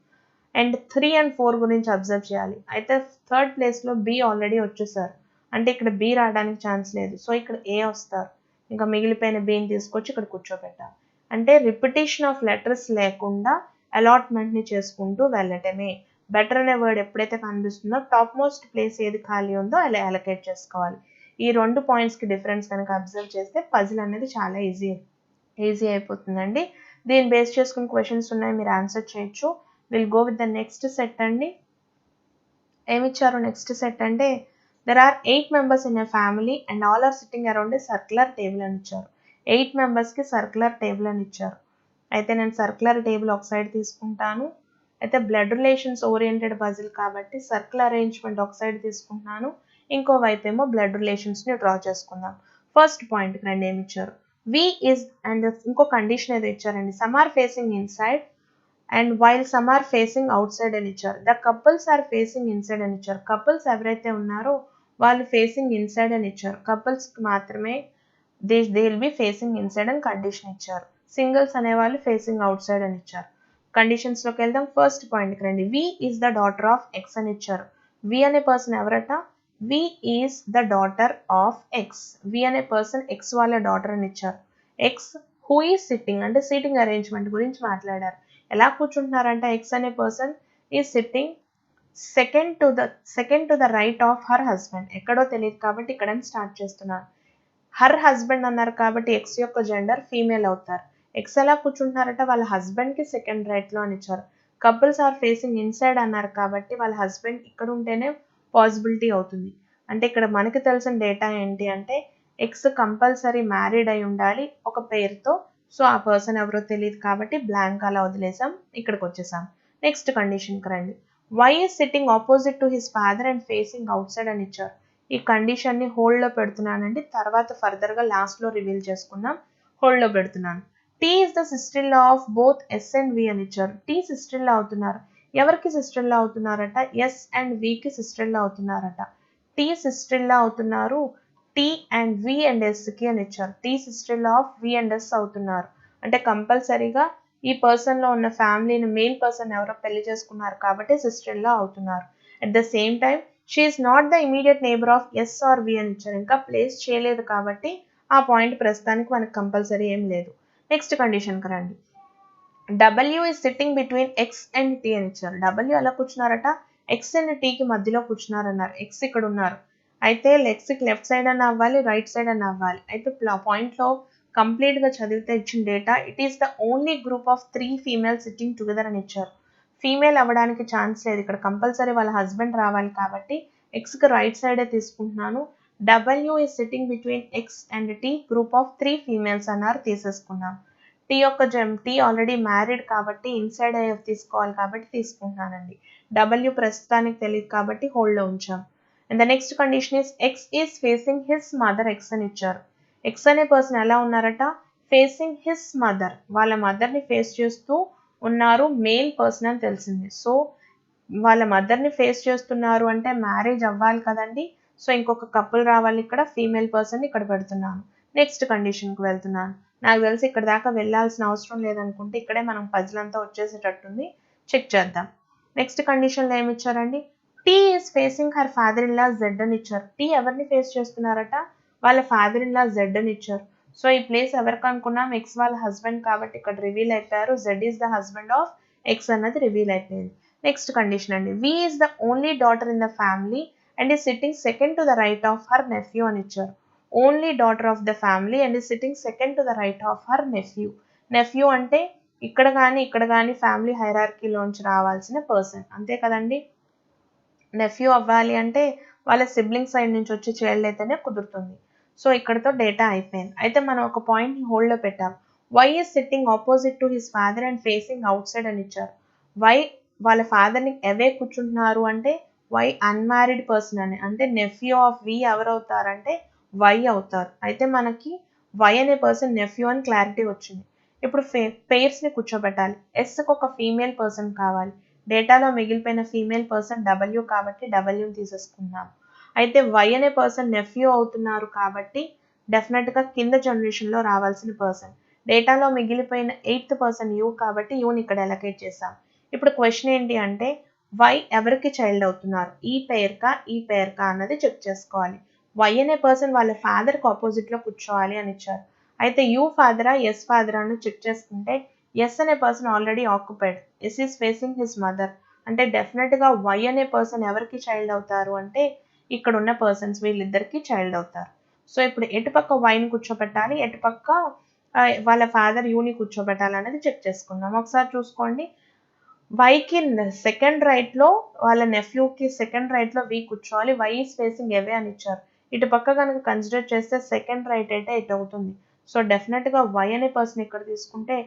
అండ్ 3 and 4 గురించి అబ్జర్వ్ చేయాలి. అయితే 3rd ప్లేస్లో బి ఆల్రెడీ వచ్చేసారు అంటే ఇక్కడ బి రావడానికి ఛాన్స్ లేదు, సో ఇక్కడ ఏ వస్తారు, ఇంకా మిగిలిపోయిన బిని తీసుకొచ్చి ఇక్కడ కూర్చోపెట్టాలి. అంటే రిపిటేషన్ ఆఫ్ లెటర్స్ లేకుండా అలాట్మెంట్ని చేసుకుంటూ వెళ్ళటమే. బెటర్ అనే వర్డ్ ఎప్పుడైతే కనిపిస్తుందో టాప్ మోస్ట్ ప్లేస్ ఏది ఖాళీ ఉందో అలా అలొకేట్ చేసుకోవాలి. ఈ 2 పాయింట్స్కి డిఫరెన్స్ కనుక అబ్జర్వ్ చేస్తే పజిల్ అనేది చాలా ఈజీ అయిపోతుందండి. దీన్ని బేస్ చేసుకుని క్వశ్చన్స్ ఉన్నాయి, మీరు ఆన్సర్ చేయొచ్చు. Will go with the next set అండి. ఏమిచ్చారు నెక్స్ట్ సెట్ అంటే there are 8 members in a family and all are sitting around a circular table అని ఇచ్చారు. 8 మెంబర్స్కి సర్క్యులర్ టేబుల్ అని ఇచ్చారు. అయితే నేను సర్క్యులర్ టేబుల్ ఒక సైడ్ తీసుకుంటాను. అయితే బ్లడ్ రిలేషన్స్ ఓరియంటెడ్ పజిల్ కాబట్టి సర్కిల్ అరేంజ్మెంట్ ఒక సైడ్ తీసుకుంటున్నాను, ఇంకో వైపు ఏమో బ్లడ్ రిలేషన్స్ని డ్రా చేసుకుందాం. ఫస్ట్ పాయింట్ రండి ఏమి ఇచ్చారు, వి ఇస్ అండ్ ఇంకో కండిషన్ ఏదో ఇచ్చారండి, some are facing inside and while some are facing outside అని ఇచ్చారు. The couples are facing inside అని ఇచ్చారు. కపుల్స్ ఎవరైతే ఉన్నారో వాళ్ళు ఫేసింగ్ ఇన్సైడ్ అని ఇచ్చారు. కపుల్స్కి మాత్రమే they will be facing inside అని కండిషన్ ఇచ్చారు. సింగిల్స్ అనేవాళ్ళు ఫేసింగ్ అవుట్ సైడ్ అని ఇచ్చారు. కండిషన్స్లోకి వెళ్దాం. ఫస్ట్ పాయింట్కి రండి. V is the daughter of X అని ఇచ్చారు. వి అనే పర్సన్ ఎవరట? V is the daughter of X. V అనే పర్సన్ ఎక్స్ వాళ్ళ డాటర్ అని ఇచ్చారు. ఎక్స్ హూ ఈజ్ సిట్టింగ్ అంటే సీటింగ్ అరేంజ్మెంట్ గురించి మాట్లాడారు. ఎలా కూర్చుంటున్నారంటే ఎక్స్ అనే person is sitting second to the right of her husband. ఎక్కడో తెలియదు కాబట్టి ఇక్కడ స్టార్ట్ చేస్తున్నాను. హర్ హస్బెండ్ అన్నారు కాబట్టి ఎక్స్ యొక్క జెండర్ ఫీమేల్ అవుతారు. ఎక్స్ ఎలా కూర్చుంటున్నారట? వాళ్ళ హస్బెండ్కి సెకండ్ రైట్లో అని ఇచ్చారు. కపుల్స్ ఆర్ ఫేసింగ్ ఇన్సైడ్ అన్నారు కాబట్టి వాళ్ళ హస్బెండ్ ఇక్కడ ఉంటేనే పాసిబిలిటీ అవుతుంది. అంటే ఇక్కడ మనకి తెలిసిన డేటా ఏంటి అంటే ఎక్స్ కంపల్సరీ మ్యారీడ్ అయి ఉండాలి ఒక పేరుతో. సో ఆ పర్సన్ ఎవరో తెలియదు కాబట్టి బ్లాంక్ అలా వదిలేసాం. ఇక్కడికి వచ్చేసాం. నెక్స్ట్ కండిషన్కి రండి. Y is sitting opposite to his father and facing outside అని ఇచ్చారు. ఈ కండిషన్ని హోల్డ్లో పెడుతున్నానండి. తర్వాత ఫర్దర్గా లాస్ట్లో రివీల్ చేసుకుందాం. హోల్డ్లో పెడుతున్నాను. T is the sister in law of both S and V అని ఇచ్చారు. టీ సిస్టర్ ఇన్ లా అవుతున్నారు. ఎవరికి సిస్టర్ ఇన్ లా అవుతున్నారట? ఎస్ అండ్ వికి సిస్టర్ ఇన్ లా అవుతున్నారట. టీ సిస్టర్ ఇన్ లా అవుతున్నారు. టీ అండ్ వి అండ్ ఎస్కి అని ఇచ్చారు. T sister in law of V and S అవుతున్నారు. అంటే కంపల్సరీగా ఈ పర్సన్లో ఉన్న ఫ్యామిలీని మెయిల్ పర్సన్ ఎవరో పెళ్లి చేసుకున్నారు కాబట్టి సిస్టర్ ఇన్ లా అవుతున్నారు. At the same time she is not the immediate neighbour of S or V అని ఇచ్చారు. ఇంకా ప్లేస్ చేయలేదు కాబట్టి ఆ పాయింట్ ప్రస్తుతానికి మనకు కంపల్సరీ ఏం లేదు. నెక్స్ట్ కండిషన్కి రండి. W is sitting between X and T అని ఇచ్చారు. డబ్ల్యూ ఎలా కూర్చున్నారట? ఎక్స్ అండ్ టీకి మధ్యలో కూర్చున్నారన్నారు. ఎక్స్ ఇక్కడ ఉన్నారు. అయితే ఎక్స్కి లెఫ్ట్ సైడ్ అని అవ్వాలి, రైట్ సైడ్ అని అవ్వాలి. అయితే పాయింట్లో కంప్లీట్గా చదివితే ఇచ్చిన data it is the only group of 3 female sitting together అని ఇచ్చారు. ఫీమేల్ అవ్వడానికి ఛాన్స్ లేదు. ఇక్కడ కంపల్సరీ వాళ్ళ హస్బెండ్ రావాలి కాబట్టి ఎక్స్కి రైట్ సైడే తీసుకుంటున్నాను. W is sitting between X and T group of 3 females అన్నారు. తీసేసుకున్నాం. టీ యొక్క టీ ఆల్రెడీ మ్యారీడ్ కాబట్టి ఇన్సైడ్ తీసుకోవాలి కాబట్టి తీసుకుంటున్నానండి. డబ్ల్యూ ప్రస్తుతానికి తెలియదు కాబట్టి హోల్డ్లో ఉంచాం. And the next condition is X is facing his mother X అని ఇచ్చారు. ఎక్స్ అనే పర్సన్ ఎలా ఉన్నారట? ఫేసింగ్ హిస్ మదర్, వాళ్ళ మదర్ని ఫేస్ చేస్తూ ఉన్నారు. మేల్ పర్సన్ అని తెలిసింది. సో వాళ్ళ మదర్ని ఫేస్ చేస్తున్నారు అంటే మ్యారేజ్ అవ్వాలి కదండి. సో ఇంకొక కపుల్ రావాలి. ఇక్కడ ఫీమేల్ పర్సన్ ఇక్కడ పెడుతున్నాను. నెక్స్ట్ కండిషన్కి వెళ్తున్నాను. నాకు తెలిసి ఇక్కడ దాకా వెళ్ళాల్సిన అవసరం లేదనుకుంటే ఇక్కడే మనం పజిల్ అంతా వచ్చేసేటట్టుంది. చెక్ చేద్దాం. నెక్స్ట్ కండిషన్లో ఏమి ఇచ్చారండి? T is facing her father in law Z అని ఇచ్చారు. టీ ఎవరిని ఫేస్ చేస్తున్నారట? వాళ్ళ ఫాదర్ ఇన్ లా జెడ్ అని ఇచ్చారు. సో ఈ ప్లేస్ ఎవరికి అనుకున్నాం? ఎక్స్ వాళ్ళ హస్బెండ్ కాబట్టి ఇక్కడ రివీల్ అయిపోయారు. Z is the husband of X అన్నది రివీల్ అయిపోయింది. నెక్స్ట్ కండిషన్ అండి. V is the only daughter in the family and is sitting second to the right of her nephew అని ఇచ్చారు. Only daughter of the family and is sitting second to the right of her nephew. Nephew అంటే ఇక్కడ కానీ family హైరార్కీలోంచి రావాల్సిన person, అంతే కదండి. Nephew అవ్వాలి అంటే వాళ్ళ సిబ్లింగ్ సైడ్ నుంచి వచ్చే చైల్డ్ అయితేనే కుదురుతుంది. సో ఇక్కడతో డేటా అయిపోయింది. అయితే మనం ఒక పాయింట్ని హోల్డ్లో పెట్టాం. Y is sitting opposite to his father and facing outside అని ఇచ్చారు. వై వాళ్ళ ఫాదర్ని ఎవే కూర్చుంటున్నారు అంటే వై అన్మ్యారీడ్ పర్సన్ అని, అంటే నెఫ్యూ ఆఫ్ వి ఎవరవుతారంటే వై అవుతారు. అయితే మనకి వై అనే పర్సన్ నెఫ్యూ అని క్లారిటీ వచ్చింది. ఇప్పుడు పేర్స్ని కూర్చోబెట్టాలి. ఎస్కి ఒక ఫీమేల్ పర్సన్ కావాలి. డేటాలో మిగిలిపోయిన ఫీమేల్ పర్సన్ డబ్ల్యూ కాబట్టి డబ్ల్యూని తీసేసుకుందాం. అయితే వై అనే పర్సన్ నెఫ్యూ అవుతున్నారు కాబట్టి డెఫినెట్గా కింద జనరేషన్లో రావాల్సిన పర్సన్. డేటాలో మిగిలిపోయిన 8th పర్సన్ యూ కాబట్టి యూని ఇక్కడ ఎలకేట్ చేసాం. ఇప్పుడు క్వశ్చన్ ఏంటి అంటే వై ఎవరికి చైల్డ్ అవుతున్నారు? ఈ పేర్కా అన్నది చెక్ చేసుకోవాలి. వై అనే పర్సన్ వాళ్ళ ఫాదర్కి ఆపోజిట్లో కూర్చోవాలి అని ఇచ్చారు. అయితే యూ ఫాదరా ఎస్ ఫాదరా అని చెక్ చేసుకుంటే ఎస్ అనే person already occupied. S is facing his mother. అంటే డెఫినెట్గా వై అనే పర్సన్ ఎవరికి చైల్డ్ అవుతారు అంటే ఇక్కడ ఉన్న పర్సన్స్ వీళ్ళిద్దరికి చైల్డ్ అవుతారు. సో ఇప్పుడు ఎటుపక్క వైని కూర్చోబెట్టాలి, ఎటుపక్క వాళ్ళ ఫాదర్ యూని కూర్చోబెట్టాలి అనేది చెక్ చేసుకుందాం. ఒకసారి చూసుకోండి. వైకి సెకండ్ రైట్లో వాళ్ళ నెఫ్యూకి సెకండ్ రైట్లో వి కూర్చోవాలి. వై ఈస్ ఫేసింగ్ ఎవే అని ఇచ్చారు. ఇటు పక్క కనుక కన్సిడర్ చేస్తే సెకండ్ రైట్ అయితే ఇటు అవుతుంది. సో డెఫినెట్గా వై అనే పర్సన్ ఇక్కడ తీసుకుంటే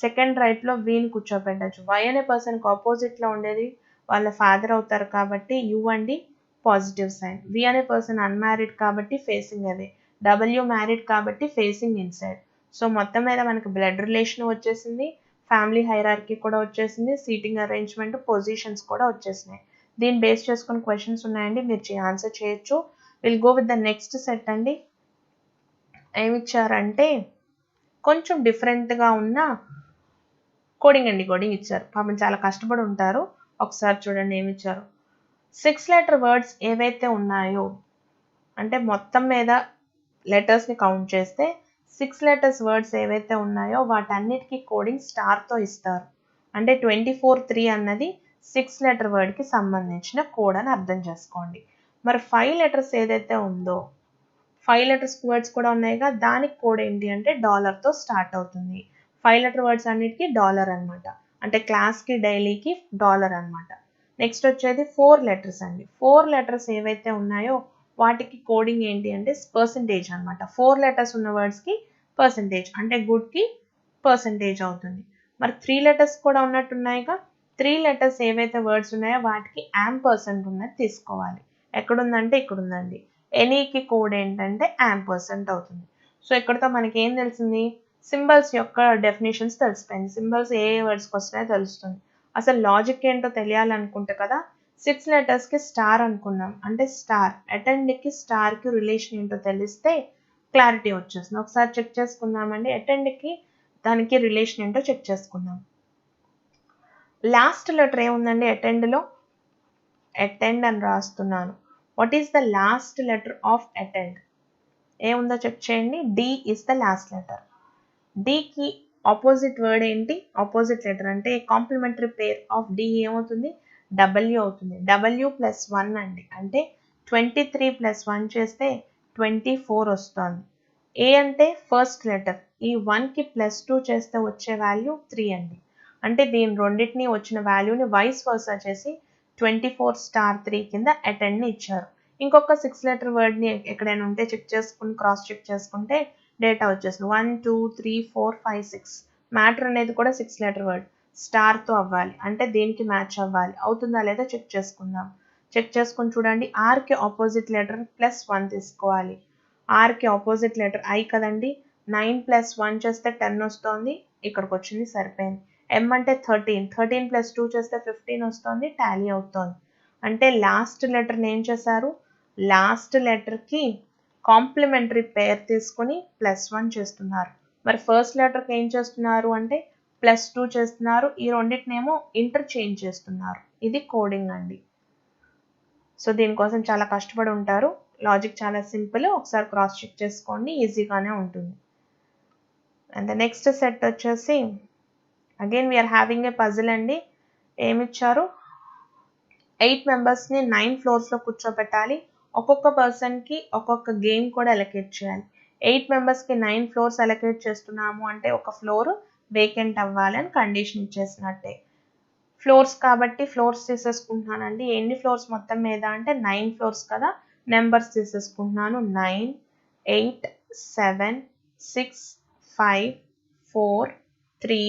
సెకండ్ రైట్లో వీని కూర్చోబెట్టచ్చు. వై అనే పర్సన్కి ఆపోజిట్లో ఉండేది వాళ్ళ ఫాదర్ అవుతారు కాబట్టి యూ అండి పాజిటివ్ సైన్. వి అనే పర్సన్ అన్మ్యారీడ్ కాబట్టి ఫేసింగ్ అవే. డబ్ల్యూ మ్యారీడ్ కాబట్టి ఫేసింగ్ ఇన్సైడ్. సో మొత్తం మీద మనకి బ్లడ్ రిలేషన్ వచ్చేసింది, ఫ్యామిలీ హైరార్కీ కూడా వచ్చేసింది, సీటింగ్ అరేంజ్మెంట్, పొజిషన్స్ కూడా వచ్చేసినాయి. దీన్ని బేస్ చేసుకుని క్వశ్చన్స్ ఉన్నాయండి, మీరు ఆన్సర్ చేయొచ్చు. Will go with the next set అండి. ఏమిచ్చారంటే కొంచెం డిఫరెంట్గా ఉన్న కోడింగ్ ఇచ్చారు. పాపం చాలా కష్టపడి ఉంటారు. ఒకసారి చూడండి ఏమిచ్చారు. 6 letter వర్డ్స్ ఏవైతే ఉన్నాయో, అంటే మొత్తం మీద లెటర్స్ని కౌంట్ చేస్తే 6 letters వర్డ్స్ ఏవైతే ఉన్నాయో వాటన్నిటికీ కోడింగ్ స్టార్తో ఇస్తారు. అంటే 24(3) అన్నది 6 letter వర్డ్కి సంబంధించిన కోడ్ అని అర్థం చేసుకోండి. మరి 5 letters ఏదైతే ఉందో, 5 letters వర్డ్స్ కూడా ఉన్నాయిగా, దానికి కోడ్ ఏంటి అంటే డాలర్తో స్టార్ట్ అవుతుంది. 5 letter వర్డ్స్ అన్నిటికీ డాలర్ అనమాట. అంటే క్లాస్కి డైలీకి డాలర్ అనమాట. నెక్స్ట్ వచ్చేది 4 letters అండి. 4 letters ఏవైతే ఉన్నాయో వాటికి కోడింగ్ ఏంటి అంటే పర్సంటేజ్ అనమాట. 4 letters ఉన్న వర్డ్స్కి పర్సంటేజ్, అంటే గుడ్కి పర్సంటేజ్ అవుతుంది. మరి 3 letters కూడా ఉన్నట్టున్నాయిగా, 3 letters ఏవైతే వర్డ్స్ ఉన్నాయో వాటికి యాంపర్సెంట్ ఉన్నది తీసుకోవాలి. ఎక్కడుందంటే ఇక్కడ ఉందండి. ఎనీకి కోడ్ ఏంటంటే యాంపర్సెంట్ అవుతుంది. సో ఇక్కడతో మనకి ఏం తెలిసింది, సింబల్స్ యొక్క డెఫినేషన్స్ తెలిసిపోయింది. సింబల్స్ ఏ వర్డ్స్కి వస్తున్నాయో తెలుస్తుంది. అసలు లాజిక్ ఏంటో తెలియాలనుకుంటే కదా 6 letters స్టార్ అనుకున్నాం. అంటే స్టార్ అటెండ్కి స్టార్కి రిలేషన్ ఏంటో తెలిస్తే క్లారిటీ వచ్చేస్తుంది. ఒకసారి చెక్ చేసుకుందామండి. అటెండ్కి దానికి రిలేషన్ ఏంటో చెక్ చేసుకుందాం. లాస్ట్ లెటర్ ఏముందండి అటెండ్లో? అటెండ్ అని రాస్తున్నాను. What is the last letter of attend? ఏముందో చెక్ చేయండి. D is the last letter. డికి ఆపోజిట్ వర్డ్ ఏంటి? ఆపోజిట్ లెటర్ అంటే కాంప్లిమెంటరీ పేర్ ఆఫ్ డి ఏమవుతుంది? డబ్ల్యూ అవుతుంది. డబ్ల్యూ ప్లస్ 1 అండి. అంటే 23 + 1 చేస్తే 24 వస్తుంది. ఏ అంటే ఫస్ట్ లెటర్. ఈ 1కి +2 చేస్తే వచ్చే వాల్యూ 3 అండి. అంటే దీని రెండింటిని వచ్చిన వాల్యూని వైస్ వర్సా చేసి 24*3 కింద అటెండ్ని ఇచ్చారు. ఇంకొక 6 letter వర్డ్ని ఎక్కడైనా ఉంటే చెక్ చేసుకుని క్రాస్ చెక్ చేసుకుంటే డేటా వచ్చేస్తుంది. 1 2 3 4 5 6. మ్యాటర్ అనేది కూడా 6 letter వర్డ్. స్టార్తో అవ్వాలి, అంటే దేనికి మ్యాచ్ అవ్వాలి, అవుతుందా లేదా చెక్ చేసుకుందాం. చెక్ చేసుకుని చూడండి. ఆర్కి ఆపోజిట్ లెటర్ +1 తీసుకోవాలి. ఆర్కి ఆపోజిట్ లెటర్ ఐ కదండి. 9 + 1 చేస్తే 10 వస్తుంది. ఇక్కడికి వచ్చింది, సరిపోయింది. ఎం అంటే 13. 13 + 2 చేస్తే 15 వస్తుంది. టాలీ అవుతుంది. అంటే లాస్ట్ లెటర్ని ఏం చేశారు? లాస్ట్ లెటర్కి కాంప్లిమెంటరీ పేర్ తీసుకుని +1 చేస్తున్నారు. మరి ఫస్ట్ లెటర్కి ఏం చేస్తున్నారు అంటే +2 చేస్తున్నారు. ఈ రెండింటినేమో ఇంటర్చేంజ్ చేస్తున్నారు. ఇది కోడింగ్ అండి. సో దీనికోసం చాలా కష్టపడి ఉంటారు. లాజిక్ చాలా సింపుల్. ఒకసారి క్రాస్ చెక్ చేసుకోండి, ఈజీగానే ఉంటుంది. అండ్ ద నెక్స్ట్ సెట్ వచ్చేసి again we are having a puzzle అండి. ఏమిచ్చారు? 8 మెంబర్స్ని 9 ఫ్లోర్స్లో కూర్చోబెట్టాలి. ఒక్కొక్క పర్సన్కి ఒక్కొక్క గేమ్ కూడా అలొకేట్ చేయాలి. 8 మెంబర్స్కి 9 ఫ్లోర్స్ అలొకేట్ చేస్తున్నాము అంటే ఒక ఫ్లోర్ వేకెంట్ అవ్వాలి అని కండిషన్ ఇచ్చేసినట్టే. ఫ్లోర్స్ కాబట్టి ఫ్లోర్స్ తీసేసుకుంటున్నానండి. ఎన్ని ఫ్లోర్స్ మొత్తం మీద అంటే 9 ఫ్లోర్స్ కదా, నెంబర్స్ తీసేసుకుంటున్నాను. 9 8 7 6 5 4 3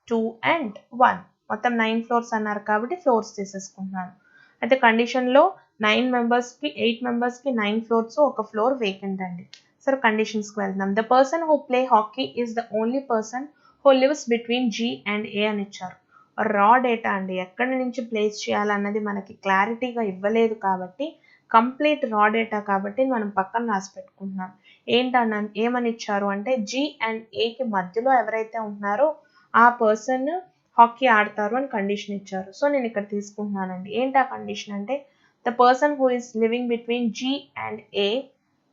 2 అండ్ 1. మొత్తం 9 ఫ్లోర్స్ అన్నారు కాబట్టి ఫ్లోర్స్ తీసేసుకుంటున్నాను. అయితే కండిషన్లో 9 మెంబర్స్కి 8 మెంబర్స్కి 9 ఫ్లోర్స్, ఒక ఫ్లోర్ వేకెంట్ అండి. సరే కండిషన్స్కి వెళ్దాం. The person who play hockey is the only person who lives between G and A అని ఇచ్చారు. రా డేటా అండి. ఎక్కడి నుంచి ప్లేస్ చేయాలన్నది మనకి క్లారిటీగా ఇవ్వలేదు కాబట్టి, కంప్లీట్ రా డేటా కాబట్టి మనం పక్కన రాసి పెట్టుకుంటున్నాం. ఏమని ఇచ్చారు అంటే G and Aకి మధ్యలో ఎవరైతే ఉంటున్నారో ఆ పర్సన్ హాకీ ఆడతారు అని కండిషన్ ఇచ్చారు. సో నేను ఇక్కడ తీసుకుంటున్నానండి. ఏంటి ఆ కండిషన్ అంటే the person who is living between G and A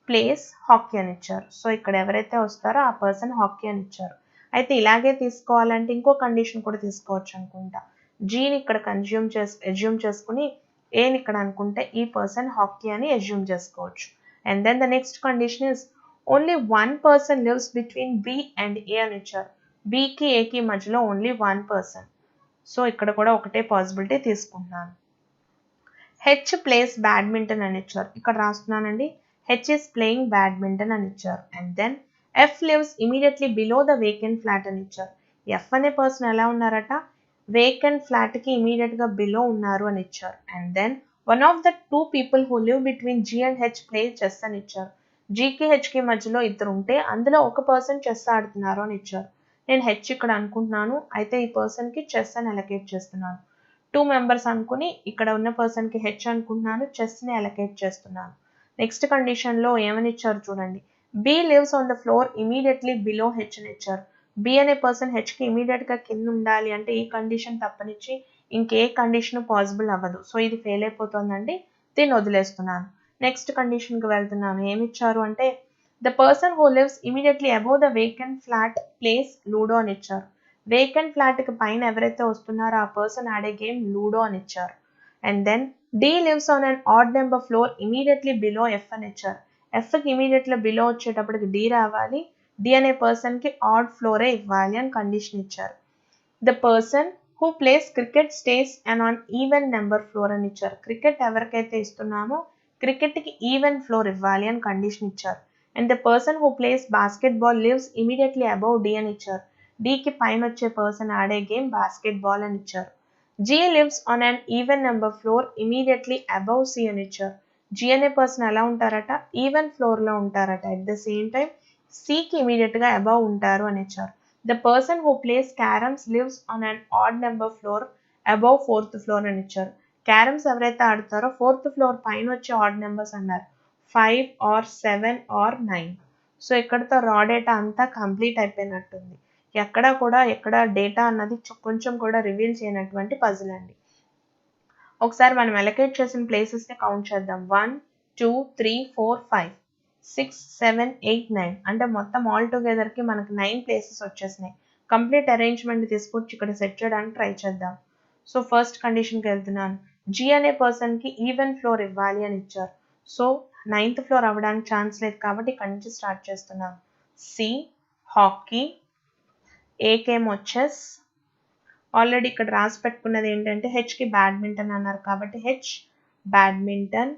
place hockey అని ఇచ్చారు. సో ఇక్కడ ఎవరైతే వస్తారో ఆ పర్సన్ హాకీ అని ఇచ్చారు. అయితే ఇలాగే తీసుకోవాలంటే ఇంకో కండిషన్ కూడా తీసుకోవచ్చు అనుకుంటా. జీని ఇక్కడ అజ్యూమ్ చేసుకుని ఏని ఇక్కడ అనుకుంటే ఈ పర్సన్ హాకీ అని అజ్యూమ్ చేసుకోవచ్చు. And then the next condition is only 1 person lives between B and A అని ఇచ్చారు. Bకి Aకి మధ్యలో ఓన్లీ 1 పర్సన్. సో ఇక్కడ కూడా ఒకటే పాసిబిలిటీ తీసుకుంటున్నాను. హెచ్ ప్లేస్ బ్యాడ్మింటన్ అని ఇచ్చారు. ఇక్కడ రాస్తున్నానండి. హెచ్ ఈస్ ప్లేయింగ్ బ్యాడ్మింటన్ అని ఇచ్చారు. And then F lives immediately below the vacant flat అని ఇచ్చారు. ఎఫ్ అనే పర్సన్ ఎలా ఉన్నారట? వేకెంట్ ఫ్లాట్కి ఇమీడియట్గా బిలో ఉన్నారు అని ఇచ్చారు. And then one of the 2 people who live between G and H play chess అని ఇచ్చారు. జీకి హెచ్కి మధ్యలో ఇద్దరు ఉంటే అందులో ఒక పర్సన్ చెస్ ఆడుతున్నారు అని ఇచ్చారు. నేను హెచ్ ఇక్కడ అనుకుంటున్నాను, అయితే ఈ పర్సన్కి చెస్ అని అలొకేట్ చేస్తున్నాను. 2 మెంబర్స్ అనుకుని ఇక్కడ ఉన్న పర్సన్కి హెచ్ అనుకుంటున్నాను, చెస్ని అలొకేట్ చేస్తున్నాను. నెక్స్ట్ కండిషన్లో ఏమని ఇచ్చారు చూడండి, B lives on the floor immediately below H అని ఇచ్చారు. బి అనే పర్సన్ హెచ్కి ఇమీడియట్గా కింద ఉండాలి అంటే ఈ కండిషన్ తప్పనిచ్చి ఇంకే కండిషన్ పాసిబుల్ అవ్వదు. సో ఇది ఫెయిల్ అయిపోతుందండి, దీన్ని వదిలేస్తున్నాను. నెక్స్ట్ కండిషన్కి వెళ్తున్నాను. ఏమి ఇచ్చారు అంటే the person who lives immediately above the vacant flat place ludo అని ఇచ్చారు. వేకెంట్ ఫ్లాట్కి పైన ఎవరైతే వస్తున్నారో ఆ పర్సన్ ఆడే గేమ్ లూడో అని ఇచ్చారు. And then D lives on an odd number floor immediately below F అని ఇచ్చారు. ఎఫ్కి ఇమీడియట్లీ బిలో వచ్చేటప్పటికి డి రావాలి, డి అనే పర్సన్కి ఆడ్ ఫ్లోరే ఇవ్వాలి అని కండిషన్ ఇచ్చారు. The person who plays cricket stays and on even number floor అని ఇచ్చారు. క్రికెట్ ఎవరికైతే ఇస్తున్నామో క్రికెట్కి ఈవెన్ ఫ్లోర్ ఇవ్వాలి అని కండిషన్ ఇచ్చారు. And the person who plays basketball lives immediately above D అని ఇచ్చారు. డికి పైన వచ్చే పర్సన్ ఆడే గేమ్ బాస్కెట్బాల్ అని ఇచ్చారు. G lives on an even number floor immediately above C అని ఇచ్చారు. జీ అనే పర్సన్ ఎలా ఉంటారట, ఈవెన్ ఫ్లోర్లో ఉంటారట. అట్ ద సేమ్ టైం సికి ఇమీడియట్గా అబౌవ్ ఉంటారు అని ఇచ్చారు. The person who place carroms lives on an odd number floor above 4th floor అని ఇచ్చారు. క్యారమ్స్ ఎవరైతే ఆడతారో 4th ఫ్లోర్ పైన వచ్చే ఆడ్ నెంబర్స్ అన్నారు, 5 or 7 or 9. సో ఇక్కడతో రా డేటా అంతా కంప్లీట్ అయిపోయినట్టుంది. ఎక్కడ డేటా అన్నది కొంచెం కూడా రివీల్ చేయనటువంటి పజిల్ అండి. ఒకసారి మనం అలొకేట్ చేసిన ప్లేసెస్ని కౌంట్ చేద్దాం. 1 2 3 4 5 6 7 8 9 అంటే మొత్తం ఆల్ టుగెదర్కి మనకి 9 ప్లేసెస్ వచ్చేసినాయి. కంప్లీట్ అరేంజ్మెంట్ తీసుకొచ్చి ఇక్కడ సెట్ చేయడానికి ట్రై చేద్దాం. సో ఫస్ట్ కండిషన్కి వెళ్తున్నాను. జీ అనే పర్సన్కి ఈవెన్ ఫ్లోర్ ఇవ్వాలి అని ఇచ్చారు. సో 9th ఫ్లోర్ అవ్వడానికి ఛాన్స్ లేదు కాబట్టి ఇక్కడ నుంచి స్టార్ట్ చేస్తున్నాను. సి హాకీ, ఏకేమో చెస్, ఆల్రెడీ ఇక్కడ రాసి పెట్టుకున్నది ఏంటంటే హెచ్కి బ్యాడ్మింటన్ అన్నారు కాబట్టి H badminton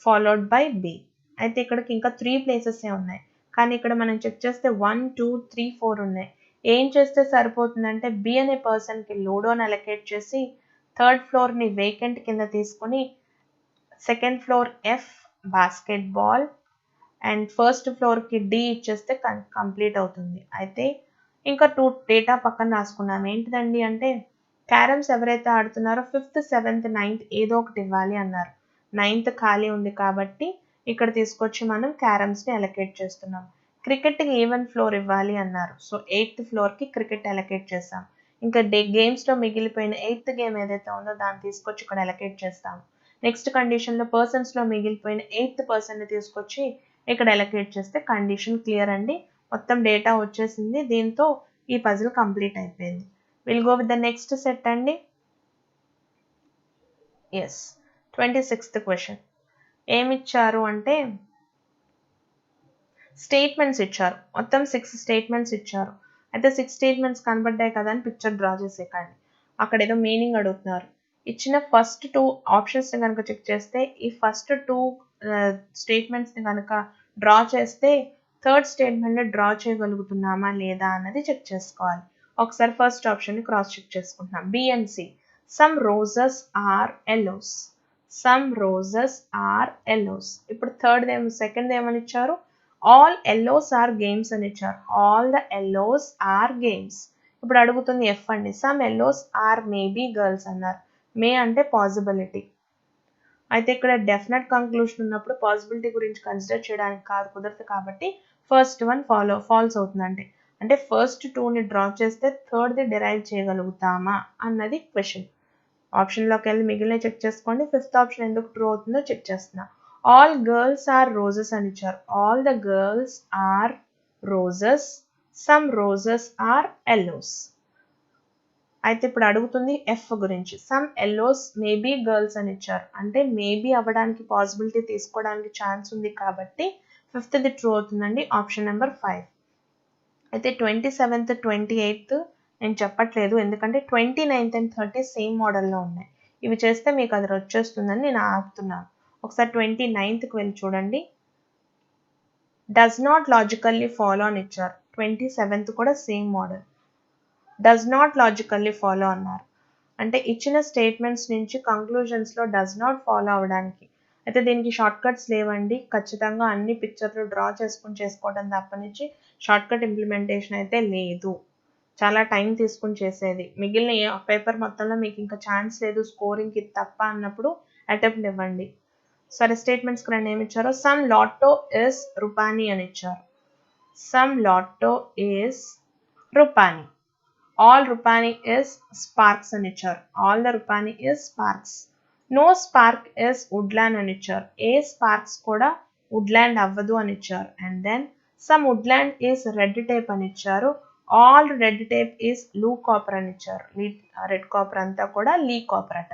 followed by B. అయితే ఇక్కడికి ఇంకా 3 ప్లేసెసే ఉన్నాయి, కానీ ఇక్కడ మనం చెక్ చేస్తే 1 2 3 4 ఉన్నాయి. ఏం చేస్తే సరిపోతుందంటే బి అనే పర్సన్కి లూడోని అలొకేట్ చేసి 3rd ఫ్లోర్ని వేకెంట్ కింద తీసుకొని 2nd floor F basketball and 1st ఫ్లోర్కి డి ఇచ్చేస్తే కంప్లీట్ అవుతుంది. అయితే ఇంకా 2 డేటా పక్కన రాసుకున్నాం. ఏంటిదండి అంటే క్యారమ్స్ ఎవరైతే ఆడుతున్నారో 5th 7th 9th ఏదో ఒకటి ఇవ్వాలి అన్నారు. 9th ఖాళీ ఉంది కాబట్టి ఇక్కడ తీసుకొచ్చి మనం క్యారమ్స్ని అలొకేట్ చేస్తున్నాం. క్రికెట్కి ఈవెన్ ఫ్లోర్ ఇవ్వాలి అన్నారు. సో 8th ఫ్లోర్కి క్రికెట్ అలొకేట్ చేస్తాం. ఇంకా గేమ్స్లో మిగిలిపోయిన 8th గేమ్ ఏదైతే ఉందో దాన్ని తీసుకొచ్చి ఇక్కడ అలొకేట్ చేస్తాం. నెక్స్ట్ కండిషన్లో పర్సన్స్లో మిగిలిపోయిన 8th పర్సన్ని తీసుకొచ్చి ఇక్కడ అలొకేట్ చేస్తే కండిషన్ క్లియర్ అండి. మొత్తం డేటా వచ్చేసింది. దీంతో ఈ పజిల్ కంప్లీట్ అయిపోయింది. Will go with the next set అండి. ఎస్ 26th క్వశ్చన్ ఏమిచ్చారు అంటే స్టేట్మెంట్స్ ఇచ్చారు. మొత్తం 6 స్టేట్మెంట్స్ ఇచ్చారు. అయితే 6 స్టేట్మెంట్స్ కనబడ్డాయి కదా అని పిక్చర్ డ్రా చేసేకండి. అక్కడ ఏదో మీనింగ్ అడుగుతున్నారు. ఇచ్చిన ఫస్ట్ 2 ఆప్షన్స్ని కనుక చెక్ చేస్తే ఈ ఫస్ట్ 2 స్టేట్మెంట్స్ని కనుక డ్రా చేస్తే 3rd స్టేట్మెంట్ని డ్రా చేయగలుగుతున్నామా లేదా అన్నది చెక్ చేసుకోవాలి. ఒకసారి ఫస్ట్ ఆప్షన్ని క్రాస్ చెక్ చేసుకుంటున్నాం. B and C. Some roses are yellows. Some roses are yellows. ఇప్పుడు సెకండ్ ఏమని ఇచ్చారు, ఆల్ ఎల్లోస్ ఆర్ గేమ్స్ అని ఇచ్చారు. All the yellows are games. ఇప్పుడు అడుగుతుంది ఎఫ్ అండి. Some yellows are maybe girls అన్నారు. మే అంటే పాసిబిలిటీ. అయితే ఇక్కడ డెఫినెట్ కంక్లూషన్ ఉన్నప్పుడు పాసిబిలిటీ గురించి కన్సిడర్ చేయడానికి కుదరదు కాబట్టి ఫస్ట్ వన్ ఫాల్స్ అవుతుంది. అంటే ఫస్ట్ 2ని డ్రా చేస్తే 3rd డిరైవ్ చేయగలుగుతామా అన్నది క్వశ్చన్. ఆప్షన్లోకి వెళ్ళి మిగిలిన చెక్ చేసుకోండి. 5th ఆప్షన్ ఎందుకు ట్రూ అవుతుందో చెక్ చేస్తున్నా. ఆల్ గర్ల్స్ ఆర్ రోజెస్ అని ఇచ్చారు. All the girls are roses. Some roses are yellows. అయితే ఇప్పుడు అడుగుతుంది ఎఫ్ గురించి. సమ్ ఎల్లోస్ మేబీ గర్ల్స్ అని ఇచ్చారు. అంటే మేబీ అవ్వడానికి పాసిబిలిటీ తీసుకోవడానికి ఛాన్స్ ఉంది కాబట్టి 5th ట్రూ అవుతుందండి. Option number 5. అయితే 27th 28th నేను చెప్పట్లేదు, ఎందుకంటే 29th and 30th సేమ్ మోడల్లో ఉన్నాయి. ఇవి చేస్తే మీకు అది వచ్చేస్తుందని నేను ఆపుతున్నాను. ఒకసారి 29th వెళ్ళి చూడండి. డస్ నాట్ లాజికల్లీ ఫాలో అని ఇచ్చారు. 27th కూడా same model. Does not logically follow అన్నారు. అంటే ఇచ్చిన స్టేట్మెంట్స్ నుంచి కంక్లూజన్స్లో డస్ నాట్ ఫాలో అవ్వడానికి. అయితే దీనికి షార్ట్ కట్స్ లేవండి. ఖచ్చితంగా అన్ని పిక్చర్లు డ్రా చేసుకోవడం తప్పనిచ్చి షార్ట్ కట్ ఇంప్లిమెంటేషన్ అయితే లేదు. చాలా టైం తీసుకుని చేసేది. మిగిలిన పేపర్ మొత్తంలో మీకు ఇంకా ఛాన్స్ లేదు స్కోరింగ్కి ఇది తప్ప అన్నప్పుడు అటెంప్ట్ ఇవ్వండి. సరే స్టేట్మెంట్స్కి రండి. ఏమి ఇచ్చారో సమ్ లాటో ఇస్ రూపాని అని ఇచ్చారు. Some Lotto is Rupani. All Rupani is Sparx అని ఇచ్చారు. All the Rupani is Sparx. No Spark is Woodland అని ఇచ్చారు. ఏ స్పార్క్స్ కూడా వుడ్లాండ్ అవ్వదు అని ఇచ్చారు. And then some Woodland is Red Tape అని ఇచ్చారు. All Red Tape is Lee Cooper అని ఇచ్చారు. రెడ్ కాపర్ అంతా కూడా లీ కాపర్ అట.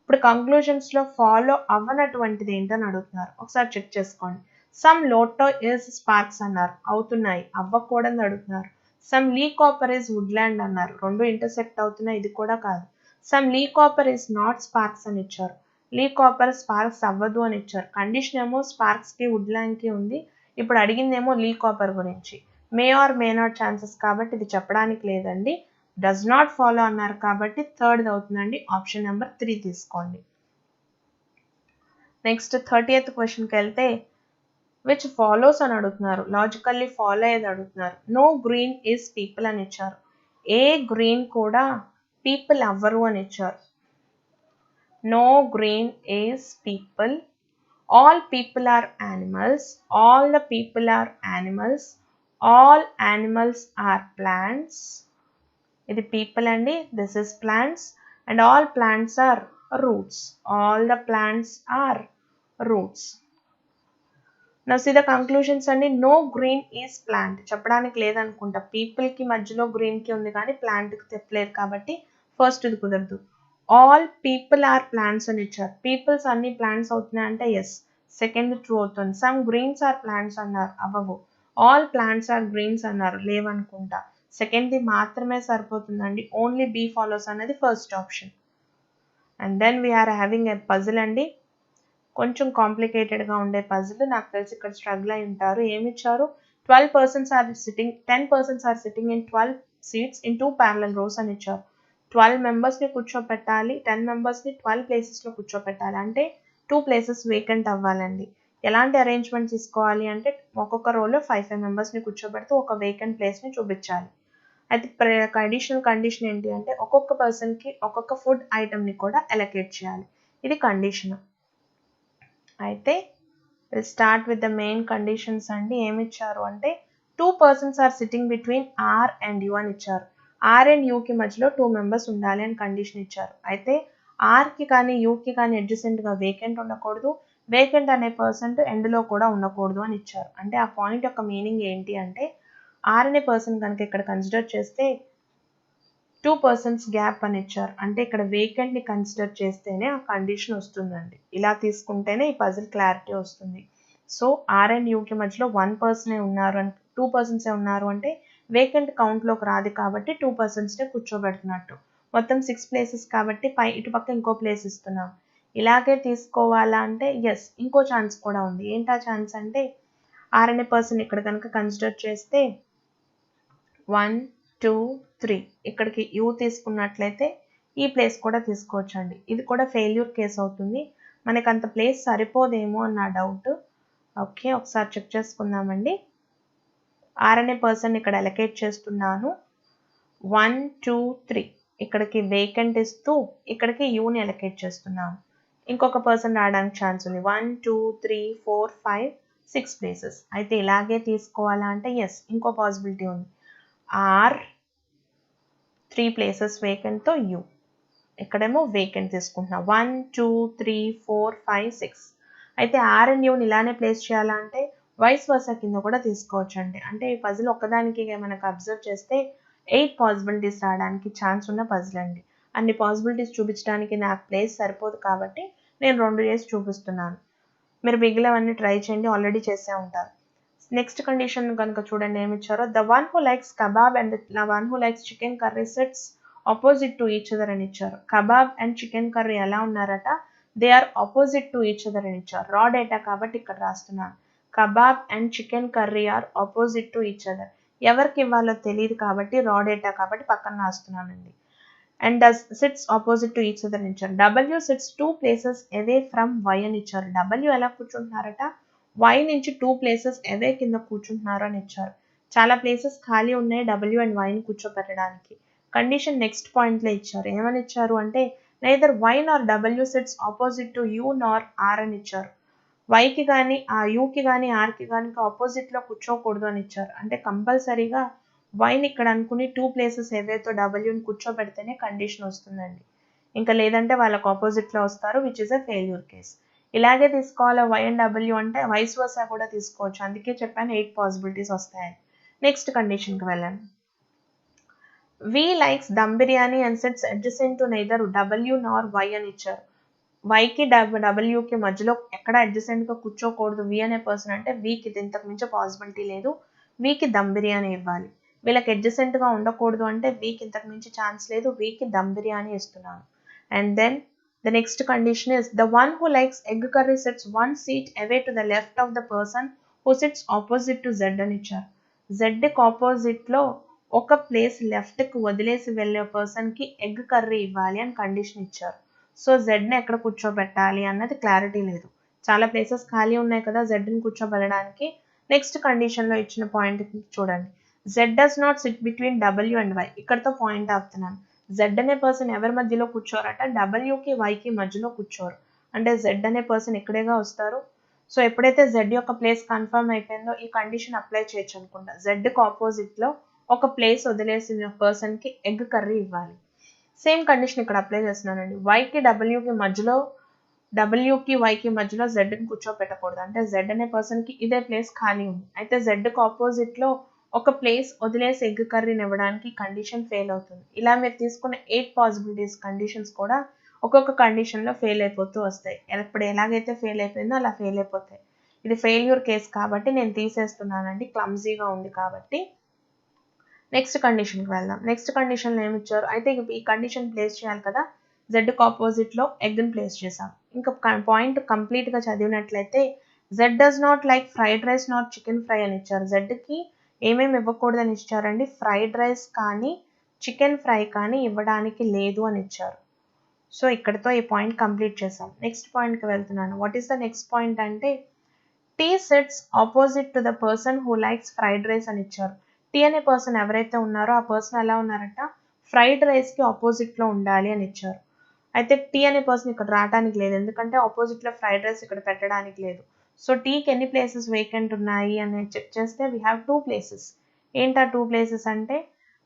ఇప్పుడు కంక్లూజన్స్లో ఫాలో అవ్వనటువంటిది ఏంటని అడుగుతున్నారు. ఒకసారి చెక్ చేసుకోండి. సమ్ లోటో ఈస్ స్పార్క్స్ అన్నారు, అవుతున్నాయి. అవ్వకూడదని అడుగుతున్నారు. Some Lee Cooper is Woodland అన్నారు, రెండు ఇంటర్సెక్ట్ అవుతున్నాయి, ఇది కూడా కాదు. Some Lee Cooper is not Sparx అని ఇచ్చారు. లీ కాపర్ స్పార్క్స్ అవ్వదు అని ఇచ్చారు. కండిషన్ ఏమో స్పార్క్స్కి వుడ్లాండ్కి ఉంది. ఇప్పుడు అడిగిందేమో లీ కాపర్ గురించి. మే ఆర్ మే నాట్ ఛాన్సెస్ కాబట్టి ఇది చెప్పడానికి లేదండి. డస్ నాట్ ఫాలో అన్నారు కాబట్టి థర్డ్ అవుతుందండి. ఆప్షన్ నెంబర్ 3 తీసుకోండి. నెక్స్ట్ 30th క్వశ్చన్కి వెళ్తే విచ్ ఫాలోస్ అని అడుగుతున్నారు. లాజికల్లీ ఫాలో అయ్యేది అడుగుతున్నారు. నో గ్రీన్ ఈజ్ పీపుల్ అని ఇచ్చారు. ఏ గ్రీన్ కూడా పీపుల్ అవ్వరు అని ఇచ్చారు. No green is people. All people are animals. All the people are animals. All animals are plants. ఇది పీపుల్ అండి, this is plants. And all plants are roots. All the plants are roots. Now see the conclusions అండి. No green is plant చెప్పడానికి లేదనుకుంటా. పీపుల్కి మధ్యలో గ్రీన్కి ఉంది కానీ ప్లాంట్కి చెప్పలేదు కాబట్టి ఫస్ట్ ఇది కుదరదు. ఆల్ పీపుల్ ఆర్ ప్లాంట్స్ అని ఇచ్చారు. పీపుల్స్ అన్ని ప్లాంట్స్ అవుతున్నాయి అంటే ఎస్, సెకండ్ ట్రూ అవుతుంది. సమ్ గ్రీన్స్ ఆర్ ప్లాంట్స్ అన్నారు, అవ్వవు. ఆల్ ప్లాంట్స్ ఆర్ గ్రీన్స్ అన్నారు, లేవనుకుంటా. సెకండ్ది మాత్రమే సరిపోతుందండి. ఓన్లీ బీ ఫాలోస్ అనేది first option. And then we are having a puzzle అండి. కొంచెం కాంప్లికేటెడ్గా ఉండే పజిల్. నాకు తెలిసి ఇక్కడ స్ట్రగుల్ అయి ఉంటారు. ఏమి ఇచ్చారు? 12 persons are sitting 10 persons are sitting in 12 seats in 2 parallel rows అని ఇచ్చారు. 12 మెంబర్స్ని కూర్చోపెట్టాలి, 10 మెంబర్స్ని 12 ప్లేసెస్లో కూర్చోపెట్టాలి. అంటే 2 places వేకెంట్ అవ్వాలండి. ఎలాంటి అరేంజ్మెంట్ తీసుకోవాలి అంటే ఒక్కొక్క రోలో 5 మెంబర్స్ని కూర్చోబెడుతూ ఒక వేకెంట్ ప్లేస్ని చూపించాలి. అయితే అడిషనల్ కండిషన్ ఏంటి అంటే ఒక్కొక్క పర్సన్కి ఒక్కొక్క ఫుడ్ ఐటమ్ని కూడా అలొకేట్ చేయాలి. ఇది కండిషన్. అయితే will start with the main conditions అండి. ఏమి ఇచ్చారు అంటే 2 persons are sitting between R and U అని ఇచ్చారు. ఆర్ అండ్ యూకి మధ్యలో 2 members ఉండాలి అని కండిషన్ ఇచ్చారు. అయితే ఆర్కి కానీ యూకి కానీ అడ్జసెంట్గా వేకెంట్ ఉండకూడదు, వేకెంట్ అనే పర్సన్ ఎండ్లో కూడా ఉండకూడదు అని ఇచ్చారు. అంటే ఆ పాయింట్ యొక్క మీనింగ్ ఏంటి అంటే ఆర్ అనే పర్సన్ కనుక ఇక్కడ కన్సిడర్ చేస్తే 2 persons గ్యాప్ అని ఇచ్చారు. అంటే ఇక్కడ వేకెంట్ని కన్సిడర్ చేస్తేనే ఆ కండిషన్ వస్తుందండి. ఇలా తీసుకుంటేనే ఈ పజిల్ క్లారిటీ వస్తుంది. సో ఆర్ అండ్ యూకి మధ్యలో 1 person ఉన్నారు అంటే 2 persons ఉన్నారు అంటే వేకెంట్ కౌంట్లోకి రాదు కాబట్టి 2 personsనే కూర్చోబెడుతున్నట్టు. మొత్తం 6 places కాబట్టి ఇటుపక్క ఇంకో ప్లేస్ ఇస్తున్నాం. ఇలాగే తీసుకోవాలా అంటే ఎస్, ఇంకో ఛాన్స్ కూడా ఉంది. ఏంటా ఛాన్స్ అంటే ఆర్ అనే పర్సన్ ఇక్కడ కనుక కన్సిడర్ చేస్తే 1 2 3 ఇక్కడికి యూ తీసుకున్నట్లయితే ఈ ప్లేస్ కూడా తీసుకోవచ్చు అండి. ఇది కూడా ఫెయిల్యూర్ కేసు అవుతుంది. మనకు అంత ప్లేస్ సరిపోదేమో అన్న డౌట్. ఓకే, ఒకసారి చెక్ చేసుకుందామండి. ఆర్ అనే పర్సన్ ఇక్కడ అలొకేట్ చేస్తున్నాను. 1 2 3 ఇక్కడికి వేకెంట్ ఇస్తూ ఇక్కడికి యూని అలొకేట్ చేస్తున్నాను. ఇంకొక పర్సన్ రావడానికి ఛాన్స్ ఉంది. 1 2 3 4 5 6 places. అయితే ఇలాగే తీసుకోవాలా అంటే ఎస్, ఇంకో పాసిబిలిటీ ఉంది. ఆర్ 3 places వేకెంట్తో యూ, ఇక్కడేమో వేకెంట్ తీసుకుంటున్నా. 1 2 3 4 5 6. అయితే ఆర్ అండ్ యూని ఇలానే ప్లేస్ చేయాలంటే వైస్ వర్సా కింద కూడా తీసుకోవచ్చు అండి. అంటే ఈ పజిల్ ఒక్కదానికి మనకు అబ్జర్వ్ చేస్తే 8 పాసిబిలిటీస్ రావడానికి ఛాన్స్ ఉన్న పజిల్ అండి. అన్ని పాసిబిలిటీస్ చూపించడానికి నాకు ప్లేస్ సరిపోదు కాబట్టి నేను 2 చేసి చూపిస్తున్నాను. మీరు మిగిలినవన్నీ ట్రై చేయండి, ఆల్రెడీ చేసే ఉంటారు. నెక్స్ట్ కండిషన్ కనుక చూడండి ఏమి ఇచ్చారో. The one who likes kebab and the one who likes chicken curry sets opposite to each other అని ఇచ్చారు. కబాబ్ అండ్ చికెన్ కర్రీ ఎలా ఉన్నారట? They are opposite to each other అని ఇచ్చారు. రా డేటా కాబట్టి ఇక్కడ రాస్తున్నాను. Kebab and chicken curry are opposite to each other. ఎవరికి ఇవ్వాలో తెలియదు కాబట్టి రా డేటా కాబట్టి పక్కన రాస్తున్నానండి. And does sits opposite to each other అని ఇచ్చారు. W sits 2 places away from Y అని ఇచ్చారు. డబ్ల్యూ ఎలా కూర్చుంటున్నారట? వై నుంచి 2 places అవే కింద కూర్చుంటున్నారు అని ఇచ్చారు. చాలా ప్లేసెస్ ఖాళీ ఉన్నాయి డబ్ల్యూ అండ్ వైని కూర్చోపెట్టడానికి. కండిషన్ నెక్స్ట్ పాయింట్లో ఇచ్చారు. ఏమని ఇచ్చారు అంటే neither Y nor W sits opposite to U nor R అని ఇచ్చారు. వైకి కానీ ఆ యూకి కానీ ఆర్కి కానీ ఆపోజిట్లో కూర్చోకూడదు అని ఇచ్చారు. అంటే కంపల్సరీగా వైని ఇక్కడ అనుకుని 2 ప్లేసెస్ ఏవైతే డబ్ల్యూని కూర్చోబెడితేనే కండిషన్ వస్తుందండి. ఇంకా లేదంటే వాళ్ళకి ఆపోజిట్లో వస్తారు, which is a failure case. ఇలాగే తీసుకోవాలి వై అండ్ డబ్ల్యూ అంటే వైస్ వర్సా కూడా తీసుకోవచ్చు. అందుకే చెప్పాను 8 పాసిబిలిటీస్ వస్తాయని. నెక్స్ట్ కండిషన్కి వెళ్ళండి. V likes dum biryani and sits adjacent to neither W nor Y అని ఇచ్చారు. వైకి డబ్ల్యూకి మధ్యలో ఎక్కడ అడ్జసెంట్గా కూర్చోకూడదు వి అనే పర్సన్ అంటే వీకి ఇది ఇంతకు మించి పాసిబిలిటీ లేదు. వీకి దమ్ బిర్యానీ ఇవ్వాలి. వీళ్ళకి అడ్జసెంట్గా ఉండకూడదు అంటే వీకి ఇంతకు మించి ఛాన్స్ లేదు. వీకి దమ్ బిర్యానీ ఇస్తున్నాను. And then the next condition is the one who likes egg curry sits 1 seat away to the left of the person who sits opposite to Z అని ఇచ్చారు. జెడ్కి ఆపోజిట్లో ఒక ప్లేస్ లెఫ్ట్కి వదిలేసి వెళ్ళే పర్సన్కి ఎగ్ కర్రీ ఇవ్వాలి అని కండిషన్ ఇచ్చారు. సో జెడ్ని ఎక్కడ కూర్చోబెట్టాలి అన్నది క్లారిటీ లేదు. చాలా ప్లేసెస్ ఖాళీ ఉన్నాయి కదా జెడ్ని కూర్చోబెట్టడానికి. నెక్స్ట్ కండిషన్లో ఇచ్చిన పాయింట్ చూడండి. Z does not sit between W and Y. ఇక్కడతో పాయింట్ ఆపుతున్నాను. జెడ్ అనే పర్సన్ ఎవరి మధ్యలో కూర్చోరట డబ్ల్యూకి వైకి మధ్యలో కూర్చోరు. అంటే జెడ్ అనే పర్సన్ ఇక్కడేగా వస్తారు. సో ఎప్పుడైతే జెడ్ యొక్క ప్లేస్ కన్ఫర్మ్ అయిపోయిందో ఈ కండిషన్ అప్లై చేయొచ్చు అనుకుంటా. జెడ్కి ఆపోజిట్లో ఒక ప్లేస్ వదిలేసిన పర్సన్కి ఎగ్ కర్రీ ఇవ్వాలి. సేమ్ కండిషన్ ఇక్కడ అప్లై చేస్తున్నానండి. వైకి డబ్ల్యూకి మధ్యలో డబ్ల్యూకి వైకి మధ్యలో జెడ్ని కూర్చోపెట్టకూడదు. అంటే జెడ్ అనే పర్సన్కి ఇదే ప్లేస్ ఖాళీ ఉంది. అయితే జెడ్కి ఆపోజిట్లో ఒక ప్లేస్ వదిలేసి ఎగ్ కర్రీని ఇవ్వడానికి కండిషన్ ఫెయిల్ అవుతుంది. ఇలా మీరు తీసుకున్న 8 పాసిబిలిటీస్ కండిషన్స్ కూడా ఒక్కొక్క కండిషన్లో ఫెయిల్ అయిపోతూ వస్తాయి. ఇప్పుడు ఎలాగైతే ఫెయిల్ అయిపోయిందో అలా ఫెయిల్ అయిపోతాయి. ఇది ఫెయిల్యూర్ కేసు కాబట్టి నేను తీసేస్తున్నానండి, క్లమ్జీగా ఉంది కాబట్టి. నెక్స్ట్ కండిషన్కి వెళ్దాం. నెక్స్ట్ కండిషన్లో ఏమి ఇచ్చారు అయితే ఈ కండిషన్ ప్లేస్ చేయాలి కదా. జెడ్కి ఆపోజిట్లో ఎగ్ని ప్లేస్ చేసాం. ఇంకా పాయింట్ కంప్లీట్గా చదివినట్లయితే Z does not like fried rice not chicken fry అని ఇచ్చారు. జెడ్కి ఏమేమి ఇవ్వకూడదని ఇచ్చారండి. ఫ్రైడ్ రైస్ కానీ చికెన్ ఫ్రై కానీ ఇవ్వడానికి లేదు అని ఇచ్చారు. సో ఇక్కడతో ఈ పాయింట్ కంప్లీట్ చేసాం. నెక్స్ట్ పాయింట్కి వెళ్తున్నాను. What is the next point అంటే T sits opposite to the person who likes fried rice అని ఇచ్చారు. టీ అనే పర్సన్ ఎవరైతే ఉన్నారో ఆ పర్సన్ ఎలా ఉన్నారట ఫ్రైడ్ రైస్కి ఆపోజిట్లో ఉండాలి అని ఇచ్చారు. అయితే టీ అనే పర్సన్ ఇక్కడ రావడానికి లేదు, ఎందుకంటే ఆపోజిట్లో ఫ్రైడ్ రైస్ ఇక్కడ పెట్టడానికి లేదు. సో టీకి ఎన్ని ప్లేసెస్ వేకెంట్ ఉన్నాయి అని చెక్ చేస్తే వీ హ్యావ్ 2 ప్లేసెస్. ఏంటా 2 ప్లేసెస్ అంటే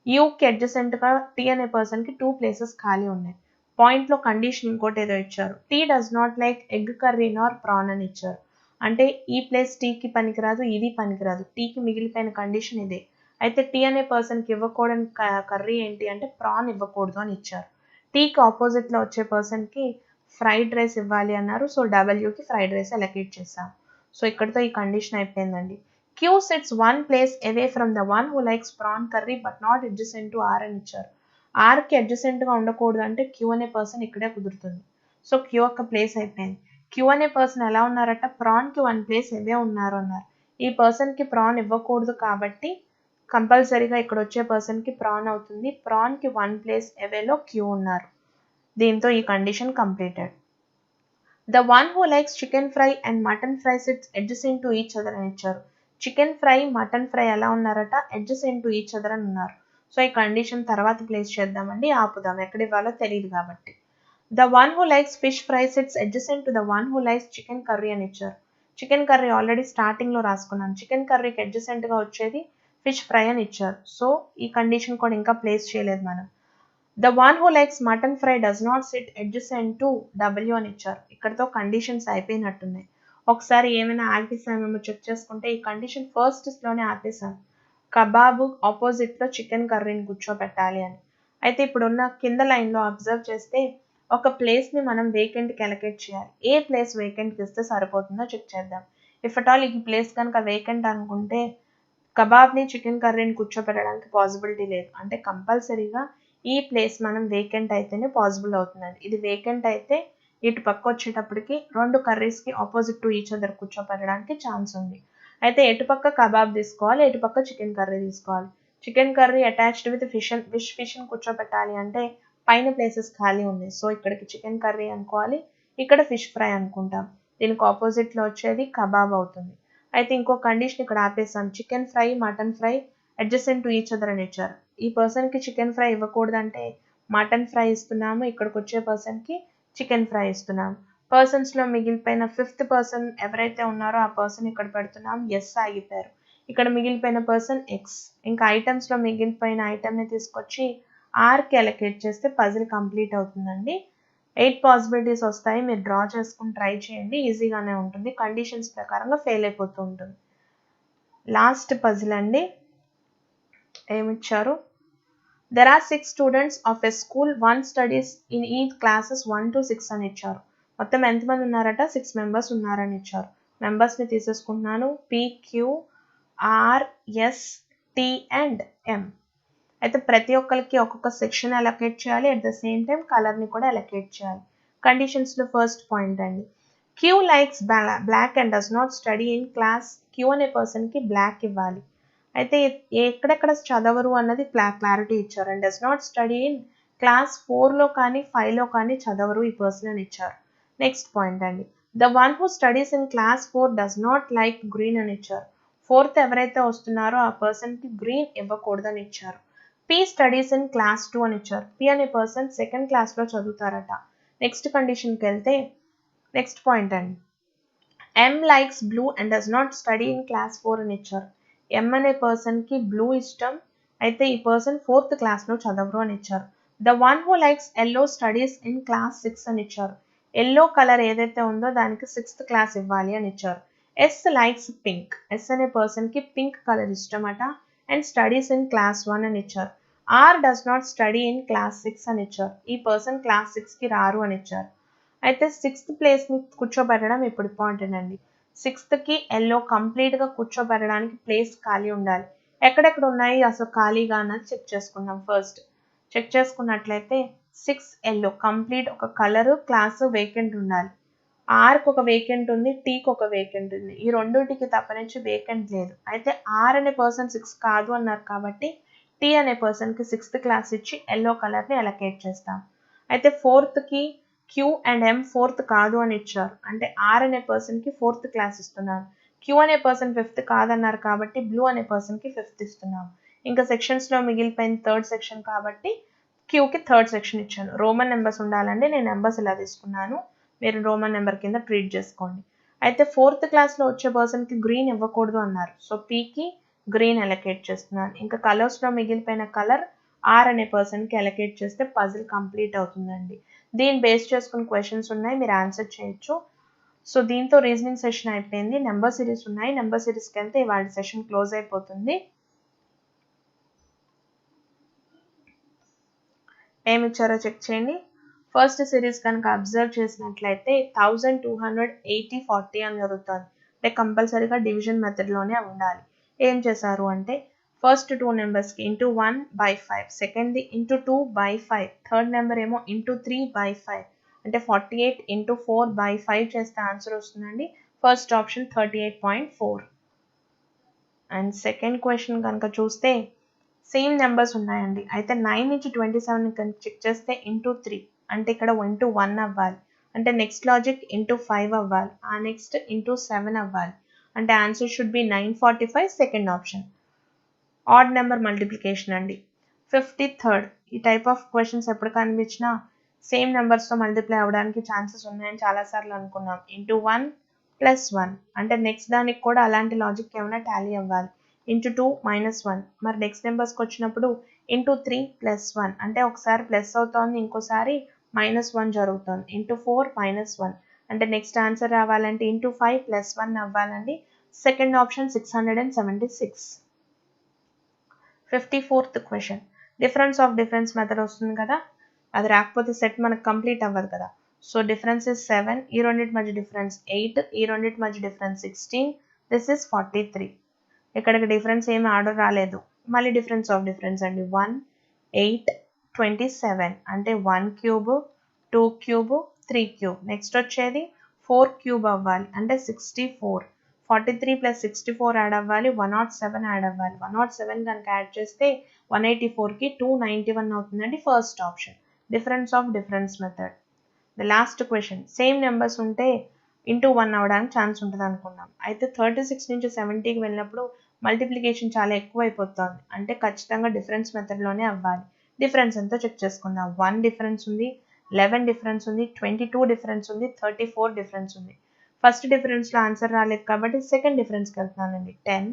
యూకి అడ్జసెంట్గా టీ అనే పర్సన్కి 2 ప్లేసెస్ ఖాళీ ఉన్నాయి. పాయింట్లో కండిషన్ ఇంకోటి ఏదో ఇచ్చారు. T does not like egg curry nor prawn అని ఇచ్చారు. అంటే ఈ ప్లేస్ టీకి పనికిరాదు, ఇది పనికిరాదు. టీకి మిగిలిపోయిన కండిషన్ ఇదే. అయితే టీ అనే పర్సన్కి ఇవ్వకూడని కర్రీ ఏంటి అంటే ప్రాన్ ఇవ్వకూడదు అని ఇచ్చారు. టీకి ఆపోజిట్లో వచ్చే పర్సన్కి ఫ్రైడ్ రైస్ ఇవ్వాలి అన్నారు. సో డబ్ల్యూకి ఫ్రైడ్ రైస్ అలొకేట్ చేశాం. సో ఇక్కడితో ఈ కండిషన్ అయిపోయిందండి. Q sits 1 place away from the one who likes prawn curry but not adjacent to R అని ఇచ్చారు. ఆర్కి అడ్జసెంట్గా ఉండకూడదు అంటే క్యూ అనే పర్సన్ ఇక్కడే కుదురుతుంది. సో క్యూ యొక్క ప్లేస్ అయిపోయింది. క్యూ అనే పర్సన్ ఎలా ఉన్నారట ప్రాన్కి 1 place away ఉన్నారు అన్నారు. ఈ పర్సన్కి ప్రాన్ ఇవ్వకూడదు కాబట్టి కంపల్సరీగా ఇక్కడ వచ్చే పర్సన్కి ప్రాన్ అవుతుంది. ప్రాన్కి 1 place అవేలో క్యూ ఉన్నారు. దీంతో ఈ condition completed. The one who likes chicken fry and mutton fry sits adjacent to each other అని ఇచ్చారు. చికెన్ ఫ్రై మటన్ ఫ్రై ఎలా ఉన్నారట అడ్జసెంట్ టు ఈచ్ అదర్ అని ఉన్నారు. సో ఈ కండిషన్ తర్వాత ప్లేస్ చేద్దామండి, ఆపుదాం, ఎక్కడ ఇవ్వాలో తెలియదు కాబట్టి. The one who likes fish fry sits adjacent to the one who likes chicken curry అని ఇచ్చారు. చికెన్ కర్రీ ఆల్రెడీ స్టార్టింగ్లో రాసుకున్నాను. చికెన్ కర్రీకి అడ్జసెంట్గా వచ్చేది ఫిష్ ఫ్రై అని ఇచ్చారు. సో ఈ కండిషన్ కూడా ఇంకా ప్లేస్ చేయలేదు మనం. The one who likes mutton fry does not SIT adjacent to W అని ఇచ్చారు. ఇక్కడతో కండిషన్స్ అయిపోయినట్టున్నాయి. ఒకసారి ఏమైనా ఆపేసామేమో చెక్ చేసుకుంటే ఈ కండిషన్ ఫస్ట్లోనే ఆపేసాం. కబాబు ఆపోజిట్లో చికెన్ కర్రీని కూర్చోబెట్టాలి అని. అయితే ఇప్పుడున్న కింద లైన్లో అబ్జర్వ్ చేస్తే ఒక ప్లేస్ని మనం వేకెంట్కి అలొకేట్ చేయాలి. ఏ ప్లేస్ వేకెంట్కి ఇస్తే సరిపోతుందో చెక్ చేద్దాం. ఇఫ్ అట్ ఆల్ ఈ ప్లేస్ కనుక వేకెంట్ అనుకుంటే కబాబ్ని చికెన్ కర్రీని కూర్చోబెట్టడానికి పాసిబిలిటీ లేదు. అంటే కంపల్సరీగా ఈ ప్లేస్ మనం వేకెంట్ అయితేనే పాసిబుల్ అవుతుందండి. ఇది వేకెంట్ అయితే ఇటు పక్క వచ్చేటప్పటికి 2 కర్రీస్కి ఆపోజిట్ టు ఈచ్ అదర్ కూర్చోబెట్టడానికి ఛాన్స్ ఉంది. అయితే ఎటుపక్క కబాబ్ తీసుకోవాలి, ఎటుపక్క చికెన్ కర్రీ తీసుకోవాలి. చికెన్ కర్రీ అటాచ్డ్ విత్ ఫిష్ని కూర్చోబెట్టాలి అంటే పైన ప్లేసెస్ ఖాళీ ఉన్నాయి. సో ఇక్కడికి చికెన్ కర్రీ అనుకోవాలి, ఇక్కడ ఫిష్ ఫ్రై అనుకుంటాం. దీనికి ఆపోజిట్లో వచ్చేది కబాబ్ అవుతుంది. అయితే ఇంకో కండిషన్ ఇక్కడ ఆపేసాం. Chicken fry mutton fry adjacent to each other అని ఇచ్చారు. ఈ పర్సన్కి చికెన్ ఫ్రై ఇవ్వకూడదంటే మటన్ ఫ్రై ఇస్తున్నాము, ఇక్కడికి వచ్చే పర్సన్కి చికెన్ ఫ్రై ఇస్తున్నాము. పర్సన్స్లో మిగిలిపోయిన 5th పర్సన్ ఎవరైతే ఉన్నారో ఆ పర్సన్ ఇక్కడ పెడుతున్నాం, ఎస్ ఆగిపోయారు. ఇక్కడ మిగిలిపోయిన పర్సన్ ఎక్స్. ఇంకా ఐటమ్స్లో మిగిలిపోయిన ఐటమ్ని తీసుకొచ్చి ఆర్కి అలొకేట్ చేస్తే పజిల్ కంప్లీట్ అవుతుందండి. 8 పాసిబిలిటీస్ వస్తాయి, మీరు డ్రా చేసుకుని ట్రై చేయండి, ఈజీగానే ఉంటుంది. కండిషన్స్ ప్రకారంగా ఫెయిల్ అయిపోతూ ఉంటుంది. లాస్ట్ పజిల్ అండి. ఏమిచ్చారు? There are 6 students of a school, one studies in each classes 1 to 6 అని ఇచ్చారు. మొత్తం ఎంతమంది ఉన్నారట? 6 మెంబర్స్ ఉన్నారని ఇచ్చారు. మెంబర్స్ని తీసేసుకుంటున్నాను. PQRST and M. అయితే ప్రతి ఒక్కరికి ఒక్కొక్క సెక్షన్ అలొకేట్ చేయాలి, అట్ ద సేమ్ టైం కలర్ని కూడా అలొకేట్ చేయాలి. కండిషన్స్లో ఫస్ట్ పాయింట్ అండి. Q likes black and does not study in class. Q అనే పర్సన్కి బ్లాక్ ఇవ్వాలి. అయితే ఎక్కడెక్కడ చదవరు అన్నది క్లారిటీ ఇచ్చారు. And does not study in class 4లో కానీ 5లో కానీ చదవరు ఈ పర్సన్ అని ఇచ్చారు. నెక్స్ట్ పాయింట్ అండి. The one who studies in class 4 does not like green అని ఇచ్చారు. 4th ఎవరైతే వస్తున్నారో ఆ పర్సన్కి గ్రీన్ ఇవ్వకూడదని ఇచ్చారు. P స్టడీస్ ఇన్ క్లాస్ 2 అని ఇచ్చారు. P అనే పర్సన్ 2nd క్లాస్లో చదువుతారట. నెక్స్ట్ కండిషన్కి వెళ్తే నెక్స్ట్ పాయింట్ అండి. M likes blue and does not study in class 4 అని ఇచ్చారు. M అనే పర్సన్కి బ్లూ ఇష్టం, అయితే ఈ పర్సన్ 4th క్లాస్లో చదవరు అని ఇచ్చారు. The one who likes yellow studies in class 6 అని ఇచ్చారు. ఎల్లో కలర్ ఏదైతే ఉందో దానికి 6th క్లాస్ ఇవ్వాలి అని ఇచ్చారు. S likes pink. S అనే పర్సన్కి పింక్ కలర్ ఇష్టమట అండ్ స్టడీస్ ఇన్ క్లాస్ 1 అని ఇచ్చారు. R does not study in class 6 అని ఇచ్చారు. ఈ పర్సన్ క్లాస్ 6కి రారు అని ఇచ్చారు. అయితే 6th ప్లేస్ని కూర్చోబెట్టడం ఇప్పుడు ఇంపార్టెంట్ అండి. 6thకి ఎల్లో కంప్లీట్గా కూర్చోబెట్టడానికి ప్లేస్ ఖాళీ ఉండాలి. ఎక్కడెక్కడ ఉన్నాయి అసలు ఖాళీగా అన్నది చెక్ చేసుకుందాం. ఫస్ట్ చెక్ చేసుకున్నట్లయితే 6 ఎల్లో కంప్లీట్ ఒక కలరు క్లాసు వేకెంట్ ఉండాలి. ఆర్కి ఒక వేకెంట్ ఉంది, టీకి ఒక వేకెంట్ ఉంది. ఈ రెండుటికి తప్పనించి వేకెంట్ లేదు. అయితే ఆర్ అనే పర్సన్ 6 కాదు అన్నారు కాబట్టి టీ అనే పర్సన్కి 6th క్లాస్ ఇచ్చి ఎల్లో కలర్ని అలొకేట్ చేస్తాం. అయితే 4thకి Q అండ్ M 4th కాదు అని ఇచ్చారు. అంటే R అనే పర్సన్కి 4th క్లాస్ ఇస్తున్నాను. Q అనే పర్సన్ 5th కాదన్నారు కాబట్టి బ్లూ అనే పర్సన్కి 5th ఇస్తున్నాము. ఇంకా సెక్షన్స్లో మిగిలిపోయిన 3rd సెక్షన్ కాబట్టి Qకి 3rd సెక్షన్ ఇచ్చాను. రోమన్ నెంబర్స్ ఉండాలండి, నేను నెంబర్స్ ఇలా తీసుకున్నాను, మీరు రోమన్ నెంబర్ కింద ట్రీట్ చేసుకోండి. అయితే 4th క్లాస్లో వచ్చే పర్సన్కి గ్రీన్ ఇవ్వకూడదు అన్నారు. సో Pకి గ్రీన్ అలొకేట్ చేస్తున్నాను. ఇంకా కలర్స్లో మిగిలిపోయిన కలర్ R అనే పర్సన్కి అలొకేట్ చేస్తే పజిల్ కంప్లీట్ అవుతుందండి. దీన్ని బేస్ చేసుకుని క్వశ్చన్స్ ఉన్నాయి, మీరు ఆన్సర్ చేయొచ్చు. సో దీంతో రీజనింగ్ సెషన్ అయిపోయింది. నెంబర్ సిరీస్ ఉన్నాయి, నెంబర్ సిరీస్కి వెళ్తే ఇవాళ సెషన్ క్లోజ్ అయిపోతుంది. ఏమి ఇచ్చారో చెక్ చేయండి. ఫస్ట్ సిరీస్ కనుక అబ్జర్వ్ చేసినట్లయితే 1280 40 అని జరుగుతుంది. అంటే కంపల్సరీగా డివిజన్ మెథడ్లోనే ఉండాలి. ఏం చేశారు అంటే ఫస్ట్ 2 నెంబర్స్కి ఇంటూ 1/5, సెకండ్ది ఇంటూ 2/5, థర్డ్ నెంబర్ ఏమో ఇంటూ 3/5, అంటే 48 ఇంటూ 4/5 చేస్తే ఆన్సర్ వస్తుందండి. First option 38.4. And second question కనుక చూస్తే సేమ్ నెంబర్స్ ఉన్నాయండి. అయితే 9 నుంచి 27 కనుక చెక్ చేస్తే ఇంటూ 3, అంటే ఇక్కడ ఇంటూ 1 అవ్వాలి. అంటే నెక్స్ట్ లాజిక్ ఇంటూ 5 అవ్వాలి, ఆ నెక్స్ట్ ఇంటూ 7 అవ్వాలి. అంటే answer should be 945, second option. Odd number multiplication అండి. 53rd. ఈ టైప్ ఆఫ్ క్వశ్చన్స్ ఎప్పుడు కనిపించినా సేమ్ నెంబర్స్తో మల్టిప్లై అవ్వడానికి ఛాన్సెస్ ఉన్నాయని చాలాసార్లు అనుకున్నాం. ఇంటూ 1 + 1, అంటే నెక్స్ట్ దానికి కూడా అలాంటి లాజిక్ ఏమైనా టాలీ అవ్వాలి. ఇంటూ 2 - 1, మరి నెక్స్ట్ నెంబర్స్కి వచ్చినప్పుడు ఇంటూ 3 + 1, అంటే ఒకసారి ప్లస్ అవుతోంది, ఇంకోసారి -1 జరుగుతుంది. ఇంటూ 4 - 1, అంటే నెక్స్ట్ ఆన్సర్ రావాలంటే ఇంటూ 5 + 1 అవ్వాలండి. Second option 676. 54th question. Difference of difference method వస్తుంది కదా, అది రాకపోతే సెట్ మనకు కంప్లీట్ అవ్వదు కదా. సో డిఫరెన్స్ ఇస్ 7, ఈ రెండింటి మధ్య డిఫరెన్స్ 8, ఈ రెండింటి మధ్య డిఫరెన్స్ 16, దిస్ ఇస్ 43. ఇక్కడికి డిఫరెన్స్ ఏమి ఆర్డర్ రాలేదు. మళ్ళీ డిఫరెన్స్ ఆఫ్ డిఫరెన్స్ అండి. 1, 8, 27, అంటే 1 క్యూబ్, 2 క్యూబ్, 3 క్యూబ్. నెక్స్ట్ వచ్చేది 4 క్యూబ్ అవ్వాలి, అంటే 64. 43 + 64 యాడ్ అవ్వాలి, 107 యాడ్ అవ్వాలి. 107 కనుక యాడ్ చేస్తే 184కి 291 అవుతుందండి. First option difference of difference method. The last question. Same numbers ఉంటే ఇంటూ 1 అవ్వడానికి ఛాన్స్ ఉంటుంది అనుకున్నాం. అయితే 36 నుంచి 70కి వెళ్ళినప్పుడు మల్టిప్లికేషన్ చాలా ఎక్కువ అయిపోతుంది, అంటే ఖచ్చితంగా డిఫరెన్స్ మెథడ్లోనే అవ్వాలి. డిఫరెన్స్ ఎంతో చెక్ చేసుకుందాం. 1 డిఫరెన్స్ ఉంది, 11 డిఫరెన్స్ ఉంది, 22 డిఫరెన్స్ ఉంది, 34 డిఫరెన్స్ ఉంది. ఫస్ట్ డిఫరెన్స్లో ఆన్సర్ రాలేదు కాబట్టి సెకండ్ డిఫరెన్స్కి వెళ్తున్నానండి. 10,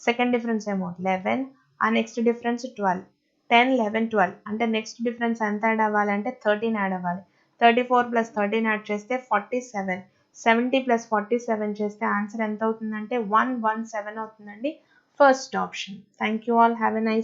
సెకండ్ డిఫరెన్స్ ఏమో 11, ఆ నెక్స్ట్ డిఫరెన్స్ 12. 10, 11, 12 అంటే నెక్స్ట్ డిఫరెన్స్ ఎంత యాడ్ అవ్వాలంటే 13 యాడ్ అవ్వాలి. 34 + 13 యాడ్ చేస్తే 47. 70 + 47 చేస్తే ఆన్సర్ ఎంత అవుతుందంటే 117 అవుతుందండి. First option. Thank you all. Have a nice